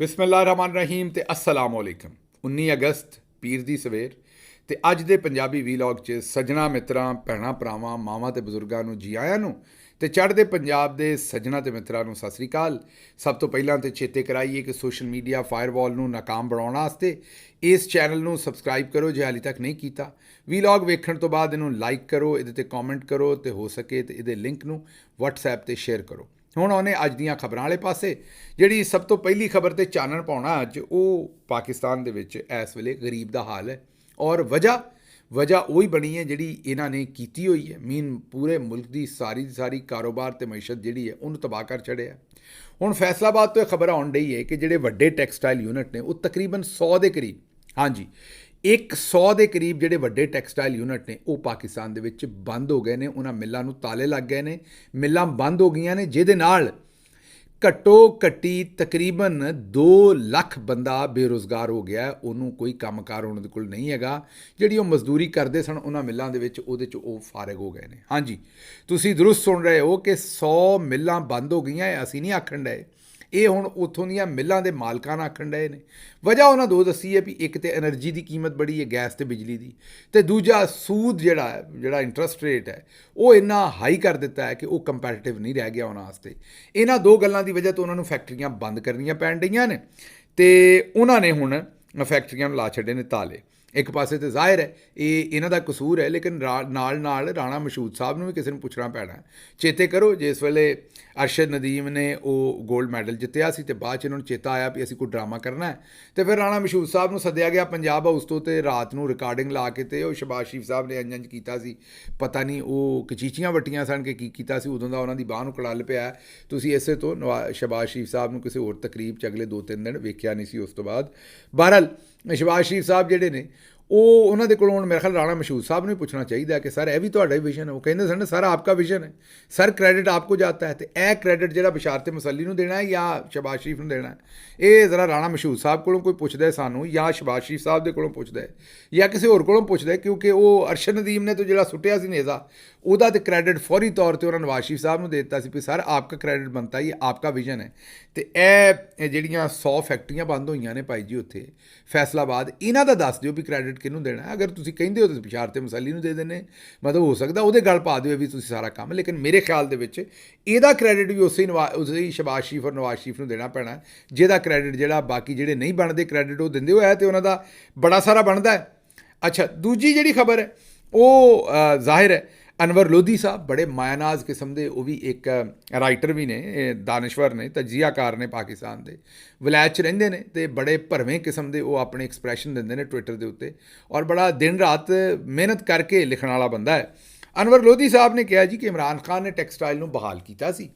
ਬਿਸਮਿਲ੍ਲਾਹਿਰਰਹਿਮਾਨਿਰਰਹੀਮ ਤੇ अस्सलाम वालेकुम। 19 ਅਗਸਤ ਪੀਰ ਦੀ ਸਵੇਰ ਤੇ ਅੱਜ ਦੇ ਪੰਜਾਬੀ ਵੀਲੌਗ 'ਚ ਸੱਜਣਾ ਮਿੱਤਰਾਂ, ਭੈਣਾਂ ਭਰਾਵਾਂ, ਮਾਵਾਂ ਤੇ ਬਜ਼ੁਰਗਾਂ ਨੂੰ ਜੀ ਆਇਆਂ ਨੂੰ ਤੇ ਚੜ੍ਹਦੇ ਪੰਜਾਬ ਦੇ ਸੱਜਣਾ ਤੇ ਮਿੱਤਰਾਂ ਨੂੰ ਸਤਿ ਸ੍ਰੀ ਅਕਾਲ। ਸਭ ਤੋਂ ਪਹਿਲਾਂ ਤੇ ਚੇਤੇ ਕਰਾਈਏ ਕਿ ਸੋਸ਼ਲ ਮੀਡੀਆ ਫਾਇਰਵਾਲ ਨੂੰ ਨਾਕਾਮ ਬਣਾਉਣ ਵਾਸਤੇ ਇਸ ਚੈਨਲ ਨੂੰ ਸਬਸਕ੍ਰਾਈਬ ਕਰੋ ਜੇ ਹਾਲੇ ਤੱਕ ਨਹੀਂ ਕੀਤਾ। ਵੀਲੌਗ ਵੇਖਣ ਤੋਂ ਬਾਅਦ ਇਹਨੂੰ ਲਾਈਕ ਕਰੋ, ਇਹਦੇ ਤੇ ਕਮੈਂਟ ਕਰੋ ਤੇ ਹੋ ਸਕੇ ਤੇ ਇਹਦੇ ਲਿੰਕ ਨੂੰ WhatsApp ਤੇ ਸ਼ੇਅਰ ਕਰੋ। ਹੁਣ ਉਹਨੇ ਅੱਜ ਦੀਆਂ ਖਬਰਾਂ ਵਾਲੇ ਪਾਸੇ ਜਿਹੜੀ ਸਭ ਤੋਂ ਪਹਿਲੀ ਖਬਰ ਤੇ ਚਾਨਣ ਪਾਉਣਾ ਅੱਜ ਉਹ ਪਾਕਿਸਤਾਨ ਦੇ ਵਿੱਚ ਇਸ ਵੇਲੇ ਗਰੀਬ ਦਾ ਹਾਲ ਹੈ ਔਰ ਵਜ੍ਹਾ ਉਹੀ ਬਣੀ ਹੈ ਜਿਹੜੀ ਇਹਨਾਂ ਨੇ ਕੀਤੀ ਹੋਈ ਹੈ। ਪੂਰੇ ਮੁਲਕ ਦੀ ਸਾਰੀ ਕਾਰੋਬਾਰ ਤੇ ਮਈਸ਼ਤ ਜਿਹੜੀ ਹੈ ਉਹਨੂੰ ਤਬਾਹ ਕਰ ਛੜਿਆ। ਹੁਣ ਫੈਸਲਾਬਾਦ ਤੋਂ ਇਹ ਖਬਰ ਆਉਣ ਡਈ ਹੈ ਕਿ ਜਿਹੜੇ ਵੱਡੇ ਟੈਕਸਟਾਈਲ ਯੂਨਿਟ ਨੇ ਉਹ ਤਕਰੀਬਨ 100 ਦੇ ਕਰੀਬ, ਹਾਂਜੀ 100 ਦੇ ਕਰੀਬ ਜਿਹੜੇ ਵੱਡੇ ਟੈਕਸਟਾਈਲ ਯੂਨਿਟ ਨੇ ਉਹ ਪਾਕਿਸਤਾਨ ਦੇ ਵਿੱਚ ਬੰਦ ਹੋ ਗਏ ਨੇ। ਉਹਨਾਂ ਮਿੱਲਾਂ ਨੂੰ ਤਾਲੇ ਲੱਗ ਗਏ ਨੇ, ਮਿੱਲਾਂ ਬੰਦ ਹੋ ਗਈਆਂ ਨੇ, ਜਿਹਦੇ ਨਾਲ ਘੱਟੋ ਘੱਟੀ ਤਕਰੀਬਨ 2 ਲੱਖ ਬੰਦਾ ਬੇਰੁਜ਼ਗਾਰ ਹੋ ਗਿਆ। ਉਹਨੂੰ ਕੋਈ ਕੰਮਕਾਰ ਉਹਨਾਂ ਦੇ ਕੋਲ ਨਹੀਂ ਹੈਗਾ। ਜਿਹੜੀ ਉਹ ਮਜ਼ਦੂਰੀ ਕਰਦੇ ਸਨ ਉਹਨਾਂ ਮਿੱਲਾਂ ਦੇ ਵਿੱਚ, ਉਹਦੇ 'ਚ ਉਹ ਫਾਰਗ ਹੋ ਗਏ ਨੇ। ਹਾਂਜੀ, ਤੁਸੀਂ ਦਰੁਸਤ ਸੁਣ ਰਹੇ ਹੋ ਕਿ 100 ਮਿੱਲਾਂ ਬੰਦ ਹੋ ਗਈਆਂ। ਅਸੀਂ ਨਹੀਂ ਆਖਣ ਡਏ, ਇਹ ਹੁਣ ਉੱਥੋਂ ਦੀਆਂ ਮਿੱਲਾਂ ਦੇ ਮਾਲਕਾਂ ਨਾਲ ਆਖਣ ਡਏ ਨੇ। ਵਜ੍ਹਾ ਉਹਨਾਂ ਦੋ ਦੱਸੀ ਹੈ ਵੀ ਇੱਕ ਤਾਂ ਐਨਰਜੀ ਦੀ ਕੀਮਤ ਬੜੀ ਹੈ, ਗੈਸ ਤੇ ਬਿਜਲੀ ਦੀ, ਅਤੇ ਦੂਜਾ ਸੂਦ ਜਿਹੜਾ ਇੰਟਰਸਟ ਰੇਟ ਹੈ ਉਹ ਇੰਨਾ ਹਾਈ ਕਰ ਦਿੱਤਾ ਹੈ ਕਿ ਉਹ ਕੰਪੈਟੀਟਿਵ ਨਹੀਂ ਰਹਿ ਗਿਆ ਉਹਨਾਂ ਵਾਸਤੇ। ਇਹਨਾਂ ਦੋ ਗੱਲਾਂ ਦੀ ਵਜ੍ਹਾ ਤੋਂ ਉਹਨਾਂ ਨੂੰ ਫੈਕਟਰੀਆਂ ਬੰਦ ਕਰਨੀਆਂ ਪੈਣ ਡਈਆਂ ਨੇ ਅਤੇ ਉਹਨਾਂ ਨੇ ਹੁਣ ਫੈਕਟਰੀਆਂ ਨੂੰ ਲਾ ਛੱਡੇ ਨੇ ਤਾਲੇ। ਇੱਕ ਪਾਸੇ ਤਾਂ ਜ਼ਾਹਿਰ ਹੈ ਇਹ ਇਹਨਾਂ ਦਾ ਕਸੂਰ ਹੈ, ਲੇਕਿਨ ਨਾਲ ਰਾਣਾ ਮਸ਼ਹੂਦ ਸਾਹਿਬ ਨੂੰ ਵੀ ਕਿਸੇ ਨੂੰ ਪੁੱਛਣਾ ਪੈਣਾ। ਚੇਤੇ ਕਰੋ ਜਿਸ ਵੇਲੇ ਅਰਸ਼ਦ ਨਦੀਮ ਨੇ ਉਹ ਗੋਲਡ ਮੈਡਲ ਜਿੱਤਿਆ ਸੀ ਅਤੇ ਬਾਅਦ 'ਚ ਇਹਨਾਂ ਨੂੰ ਚੇਤਾ ਆਇਆ ਵੀ ਅਸੀਂ ਕੋਈ ਡਰਾਮਾ ਕਰਨਾ ਹੈ ਅਤੇ ਫਿਰ ਰਾਣਾ ਮਸ਼ਹੂਦ ਸਾਹਿਬ ਨੂੰ ਸੱਦਿਆ ਗਿਆ ਪੰਜਾਬ ਹਾਊਸ ਤੋਂ ਅਤੇ ਰਾਤ ਨੂੰ ਰਿਕਾਰਡਿੰਗ ਲਾ ਕੇ ਅਤੇ ਉਹ ਸ਼ਬਾਜ਼ ਸ਼ਰੀਫ ਸਾਹਿਬ ਨੇ ਇੰਜ ਕੀਤਾ ਸੀ, ਪਤਾ ਨਹੀਂ ਉਹ ਕਚੀਚੀਆਂ ਵੱਟੀਆਂ ਸਨ ਕਿ ਕੀ ਕੀਤਾ ਸੀ। ਉਦੋਂ ਦਾ ਉਹਨਾਂ ਦੀ ਬਾਂਹ ਨੂੰ ਕੜਲ ਪਿਆ। ਤੁਸੀਂ ਇਸੇ ਤੋਂ ਸ਼ਬਾਜ਼ ਸ਼ਰੀਫ ਸਾਹਿਬ ਨੂੰ ਕਿਸੇ ਹੋਰ ਤਕਰੀਬ 'ਚ ਅਗਲੇ 2-3 ਦਿਨ ਵੇਖਿਆ ਨਹੀਂ ਸੀ। ਉਸ ਤੋਂ ਬਾਅਦ ਬਹਰਹਾਲ ਸ਼ਬਾਜ਼ ਸ਼ਰੀਫ ਸਾਹਿਬ ਜਿਹੜੇ ਨੇ ਉਹ ਉਹਨਾਂ ਦੇ ਕੋਲੋਂ ਹੁਣ ਮੇਰੇ ਖਿਆਲ ਰਾਣਾ ਮਸ਼ਹੂਦ ਸਾਹਿਬ ਨੂੰ ਪੁੱਛਣਾ ਚਾਹੀਦਾ ਕਿ ਸਰ ਇਹ ਵੀ ਤੁਹਾਡਾ ਹੀ ਵਿਜ਼ਨ ਹੈ। ਉਹ ਕਹਿੰਦੇ ਸਨ ਸਰ ਆਪਕਾ ਵਿਜ਼ਨ ਹੈ ਸਰ, ਕ੍ਰੈਡਿਟ ਆਪਕੋ ਜਾਤਾ ਹੈ। ਅਤੇ ਇਹ ਕ੍ਰੈਡਿਟ ਜਿਹੜਾ ਬਸ਼ਾਰਤ ਮਸੱਲੀ ਨੂੰ ਦੇਣਾ ਹੈ ਜਾਂ ਸ਼ਬਾਜ਼ ਸ਼ਰੀਫ ਨੂੰ ਦੇਣਾ ਹੈ, ਇਹ ਜ਼ਰਾ ਰਾਣਾ ਮਸ਼ਹੂਦ ਸਾਹਿਬ ਕੋਲੋਂ ਕੋਈ ਪੁੱਛਦਾ ਸਾਨੂੰ ਜਾਂ ਸ਼ਬਾਜ਼ ਸ਼ਰੀਫ ਸਾਹਿਬ ਦੇ ਕੋਲੋਂ ਪੁੱਛਦਾ ਜਾਂ ਕਿਸੇ ਹੋਰ ਕੋਲੋਂ ਪੁੱਛਦਾ, ਕਿਉਂਕਿ ਉਹ ਅਰਸ਼ਦ ਨਦੀਮ ਨੇ ਤਾਂ ਜਿਹੜਾ ਸੁੱਟਿਆ ਸੀ ਨੇਜ਼ਾ ਉਹਦਾ ਤਾਂ ਕ੍ਰੈਡਿਟ ਫੌਰੀ ਤੌਰ 'ਤੇ ਉਹਨਾਂ ਨਵਾਜ਼ ਸ਼ਰੀਫ ਸਾਹਿਬ ਨੂੰ ਦੇ ਦਿੱਤਾ ਸੀ ਵੀ ਸਰ ਆਪਕਾ ਕ੍ਰੈਡਿਟ ਬਣਤਾ ਹੀ, ਆਪਕਾ ਵਿਜ਼ਨ ਹੈ। ਅਤੇ ਇਹ ਜਿਹੜੀਆਂ 100 ਫੈਕਟਰੀਆਂ ਬੰਦ ਹੋਈਆਂ ਨੇ ਭਾਈ ਜੀ ਉੱਥੇ ਫੈਸਲਾਬਾਦ, ਇਹਨਾਂ ਦਾ ਦੱਸ ਦਿਓ ਵੀ ਕ੍ਰੈਡਿਟ ਕਿਹਨੂੰ ਦੇਣਾ। ਅਗਰ ਤੁਸੀਂ ਕਹਿੰਦੇ ਹੋ ਤੁਸੀਂ ਬਸ਼ਾਰਤ ਮਸੱਲੀ ਨੂੰ ਦੇ ਦਿੰਦੇ, ਮਤਲਬ ਹੋ ਸਕਦਾ ਉਹਦੇ ਗੱਲ ਪਾ ਦਿਓ ਵੀ ਤੁਸੀਂ ਸਾਰਾ ਕੰਮ, ਲੇਕਿਨ ਮੇਰੇ ਖਿਆਲ ਦੇ ਵਿੱਚ ਇਹਦਾ ਕ੍ਰੈਡਿਟ ਵੀ ਉਸੇ ਹੀ ਸ਼ਬਾਜ਼ ਸ਼ਰੀਫ ਔਰ ਨਵਾਜ਼ ਸ਼ਰੀਫ ਨੂੰ ਦੇਣਾ ਪੈਣਾ, ਜਿਹਦਾ ਕ੍ਰੈਡਿਟ ਜਿਹੜਾ ਬਾਕੀ ਜਿਹੜੇ ਨਹੀਂ ਬਣਦੇ ਕ੍ਰੈਡਿਟ ਉਹ ਦਿੰਦੇ ਹੋਇਆ ਅਤੇ ਉਹਨਾਂ ਦਾ ਬੜਾ ਸਾਰਾ ਬਣਦਾ ਹੈ। ਅੱਛਾ, ਦੂਜੀ ਜਿਹੜੀ ਖਬਰ ਹੈ ਉਹ ਜ਼ਾਹਿਰ ਹੈ ਅਨਵਰ ਲੋਧੀ ਸਾਹਿਬ ਬੜੇ ਮਾਇਆਨਾਜ਼ ਕਿਸਮ ਦੇ, ਉਹ ਵੀ ਇੱਕ ਰਾਈਟਰ ਵੀ ਨੇ, ਦਾਨਿਸ਼ਵਰ ਨੇ, ਤਜਜ਼ੀਆਕਾਰ ਨੇ, ਪਾਕਿਸਤਾਨ ਦੇ ਵਲਾਇਤ 'ਚ ਰਹਿੰਦੇ ਨੇ ਅਤੇ ਬੜੇ ਭਰਵੇਂ ਕਿਸਮ ਦੇ ਉਹ ਆਪਣੇ ਐਕਸਪ੍ਰੈਸ਼ਨ ਦਿੰਦੇ ਨੇ ਟਵਿੱਟਰ ਦੇ ਉੱਤੇ ਔਰ ਬੜਾ ਦਿਨ ਰਾਤ ਮਿਹਨਤ ਕਰਕੇ ਲਿਖਣ ਵਾਲਾ ਬੰਦਾ ਹੈ। ਅਨਵਰ ਲੋਧੀ ਸਾਹਿਬ ਨੇ ਕਿਹਾ ਜੀ ਕਿ ਇਮਰਾਨ ਖਾਨ ਨੇ ਟੈਕਸਟਾਈਲ ਨੂੰ ਬਹਾਲ ਕੀਤਾ ਸੀ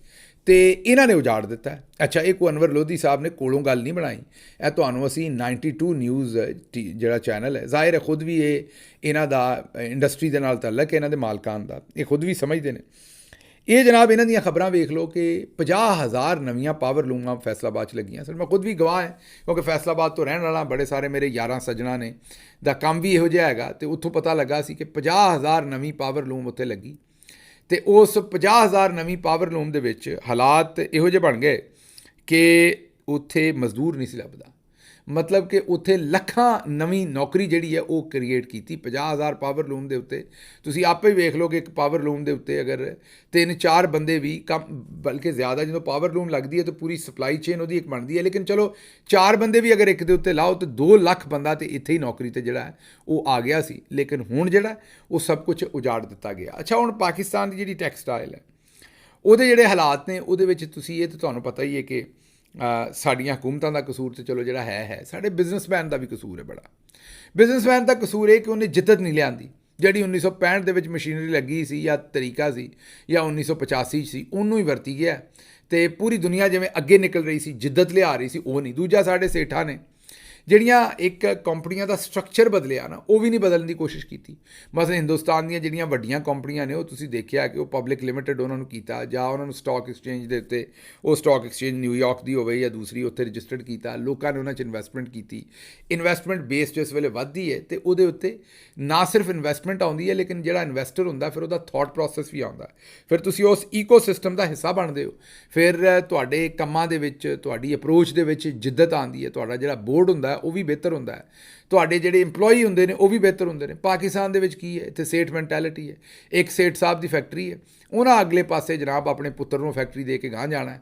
ਅਤੇ ਇਹਨਾਂ ਨੇ ਉਜਾੜ ਦਿੱਤਾ। ਅੱਛਾ, ਇਹ ਕੋਈ ਅਨਵਰ ਲੋਧੀ ਸਾਹਿਬ ਨੇ ਕੋਲੋਂ ਗੱਲ ਨਹੀਂ ਬਣਾਈ, ਇਹ ਤੁਹਾਨੂੰ ਅਸੀਂ 92 ਨਿਊਜ਼ ਜਿਹੜਾ ਚੈਨਲ ਹੈ, ਜ਼ਾਹਿਰ ਹੈ ਖੁਦ ਵੀ ਇਹਨਾਂ ਦਾ ਇੰਡਸਟਰੀ ਦੇ ਨਾਲ ਤਾਲੁਕ ਹੈ, ਇਹਨਾਂ ਦੇ ਮਾਲਕਾਨ ਦਾ, ਇਹ ਖੁਦ ਵੀ ਸਮਝਦੇ ਨੇ। ਇਹ ਜਨਾਬ ਇਹਨਾਂ ਦੀਆਂ ਖਬਰਾਂ ਵੇਖ ਲਓ ਕਿ 50,000 ਨਵੀਆਂ ਪਾਵਰ ਲੂਮਾਂ ਫੈਸਲਾਬਾਦ 'ਚ ਲੱਗੀਆਂ ਸਰ। ਮੈਂ ਖੁਦ ਵੀ ਗਵਾਹ ਹੈ ਕਿਉਂਕਿ ਫੈਸਲਾਬਾਦ ਤੋਂ ਰਹਿਣ ਵਾਲਾ, ਬੜੇ ਸਾਰੇ ਮੇਰੇ ਯਾਰਾਂ ਸੱਜਣਾ ਨੇ ਦਾ ਕੰਮ ਵੀ ਇਹੋ ਜਿਹਾ ਹੈਗਾ ਅਤੇ ਉੱਥੋਂ ਪਤਾ ਲੱਗਾ ਸੀ ਕਿ 50,000 ਨਵੀਂ ਪਾਵਰ ਲੂਮ ਉੱਥੇ ਲੱਗੀ ਅਤੇ ਉਸ 50,000 ਨਵੀਂ ਪਾਵਰ ਲੂਮ ਦੇ ਵਿੱਚ ਹਾਲਾਤ ਇਹੋ ਜਿਹੇ ਬਣ ਗਏ ਕਿ ਉੱਥੇ ਮਜ਼ਦੂਰ ਨਹੀਂ ਸੀ ਲੱਭਦਾ। ਮਤਲਬ ਕਿ ਉੱਥੇ ਲੱਖਾਂ ਨਵੀਂ ਨੌਕਰੀ ਜਿਹੜੀ ਹੈ ਉਹ ਕ੍ਰੀਏਟ ਕੀਤੀ 50,000 ਪਾਵਰ ਲੂਮ ਦੇ ਉੱਤੇ। ਤੁਸੀਂ ਆਪੇ ਵੇਖ ਲਓ ਕਿ ਇੱਕ ਪਾਵਰ ਲੂਮ ਦੇ ਉੱਤੇ ਅਗਰ 3-4 ਬੰਦੇ ਵੀ ਕੰਮ, ਬਲਕਿ ਜ਼ਿਆਦਾ, ਜਦੋਂ ਪਾਵਰ ਲੂਮ ਲੱਗਦੀ ਹੈ ਤਾਂ ਪੂਰੀ ਸਪਲਾਈ ਚੇਨ ਉਹਦੀ ਇੱਕ ਬਣਦੀ ਹੈ, ਲੇਕਿਨ ਚਲੋ 4 ਬੰਦੇ ਵੀ ਅਗਰ ਇੱਕ ਦੇ ਉੱਤੇ ਲਾਓ ਤਾਂ 2 ਲੱਖ ਬੰਦਾ ਤਾਂ ਇੱਥੇ ਹੀ ਨੌਕਰੀ 'ਤੇ ਜਿਹੜਾ ਹੈ ਉਹ ਆ ਗਿਆ ਸੀ। ਲੇਕਿਨ ਹੁਣ ਜਿਹੜਾ ਉਹ ਸਭ ਕੁਝ ਉਜਾੜ ਦਿੱਤਾ ਗਿਆ। ਅੱਛਾ, ਹੁਣ ਪਾਕਿਸਤਾਨ ਦੀ ਜਿਹੜੀ ਟੈਕਸਟਾਈਲ ਹੈ ਉਹਦੇ ਜਿਹੜੇ ਹਾਲਾਤ ਨੇ ਉਹਦੇ ਵਿੱਚ ਤੁਸੀਂ ਇਹ ਤਾਂ ਤੁਹਾਨੂੰ ਪਤਾ ਹੀ ਹੈ ਕਿ ਸਾਡੀਆਂ ਹਕੂਮਤਾਂ ਦਾ ਕਸੂਰ ਤਾਂ ਚਲੋ ਜਿਹੜਾ ਹੈ ਸਾਡੇ ਬਿਜ਼ਨਸਮੈਨ ਦਾ ਵੀ ਕਸੂਰ ਹੈ ਬੜਾ। ਬਿਜ਼ਨਸਮੈਨ ਦਾ ਕਸੂਰ ਇਹ ਕਿ ਉਹਨੇ ਜਿੱਦਤ ਨਹੀਂ ਲਿਆਂਦੀ। ਜਿਹੜੀ 1965 ਦੇ ਵਿੱਚ ਮਸ਼ੀਨਰੀ ਲੱਗੀ ਸੀ ਜਾਂ ਤਰੀਕਾ ਸੀ ਜਾਂ 1985 'ਚ ਸੀ, ਉਹਨੂੰ ਹੀ ਵਰਤੀ ਗਿਆ ਅਤੇ ਪੂਰੀ ਦੁਨੀਆ ਜਿਵੇਂ ਅੱਗੇ ਨਿਕਲ ਰਹੀ ਸੀ, ਜਿੱਦਤ ਲਿਆ ਰਹੀ ਸੀ, ਉਹ ਨਹੀਂ। ਦੂਜਾ ਸਾਡੇ ਸੇਠਾਂ ਨੇ ਜਿਹੜੀਆਂ ਇੱਕ ਕੰਪਨੀਆਂ ਦਾ ਸਟਰਕਚਰ ਬਦਲਿਆ ਨਾ, ਉਹ ਵੀ ਨਹੀਂ ਬਦਲਣ ਦੀ ਕੋਸ਼ਿਸ਼ ਕੀਤੀ। ਮਸਲ ਹਿੰਦੁਸਤਾਨ ਦੀਆਂ ਜਿਹੜੀਆਂ ਵੱਡੀਆਂ ਕੰਪਨੀਆਂ ਨੇ, ਉਹ ਤੁਸੀਂ ਦੇਖਿਆ ਕਿ ਉਹ ਪਬਲਿਕ ਲਿਮਿਟਡ ਉਹਨਾਂ ਨੂੰ ਕੀਤਾ, ਜਾਂ ਉਹਨਾਂ ਨੂੰ ਸਟਾਕ ਐਕਸਚੇਂਜ ਦੇ ਉੱਤੇ, ਉਹ ਸਟਾਕ ਐਕਸਚੇਂਜ ਨਿਊਯਾਰਕ ਦੀ ਹੋਵੇ ਜਾਂ ਦੂਸਰੀ, ਉੱਥੇ ਰਜਿਸਟਰਡ ਕੀਤਾ, ਲੋਕਾਂ ਨੇ ਉਹਨਾਂ 'ਚ ਇਨਵੈਸਟਮੈਂਟ ਕੀਤੀ। ਇਨਵੈਸਟਮੈਂਟ ਬੇਸ ਜਿਸ ਵੇਲੇ ਵੱਧਦੀ ਹੈ ਤੇ ਉਹਦੇ ਉੱਤੇ ਨਾ ਸਿਰਫ ਇਨਵੈਸਟਮੈਂਟ ਆਉਂਦੀ ਹੈ, ਲੇਕਿਨ ਜਿਹੜਾ ਇਨਵੈਸਟਰ ਹੁੰਦਾ ਫਿਰ ਉਹਦਾ ਥਾਟ ਪ੍ਰੋਸੈਸ ਵੀ ਆਉਂਦਾ, ਫਿਰ ਤੁਸੀਂ ਉਸ ਈਕੋਸਿਸਟਮ ਦਾ ਹਿੱਸਾ ਬਣਦੇ ਹੋ। ਫਿਰ ਤੁਹਾਡੇ ਕੰਮਾਂ ਦੇ ਵਿੱਚ, ਤੁਹਾਡੀ ਅਪਰੋਚ ਦੇ ਵਿੱਚ ਜਿੱਦਤ ਆਉਂਦੀ ਹੈ, ਤੁਹਾਡਾ ਜਿਹੜਾ ਬੋਰਡ ਹੁੰਦਾ ਉਹ ਵੀ ਬਿਹਤਰ ਹੁੰਦਾ ਹੈ, ਤੁਹਾਡੇ ਜਿਹੜੇ ਇੰਪਲੋਈ ਹੁੰਦੇ ਨੇ ਉਹ ਵੀ ਬਿਹਤਰ ਹੁੰਦੇ ਨੇ। ਪਾਕਿਸਤਾਨ ਦੇ ਵਿੱਚ ਕੀ ਹੈ, ਇੱਥੇ ਸੇਠ ਮੈਂਟੈਲਿਟੀ ਹੈ। ਇੱਕ ਸੇਠ ਸਾਹਿਬ ਦੀ ਫੈਕਟਰੀ ਹੈ, ਉਹਨਾਂ ਅਗਲੇ ਪਾਸੇ ਜਨਾਬ ਆਪਣੇ ਪੁੱਤਰ ਨੂੰ ਫੈਕਟਰੀ ਦੇ ਕੇ ਗਾਂਹ ਜਾਣਾ,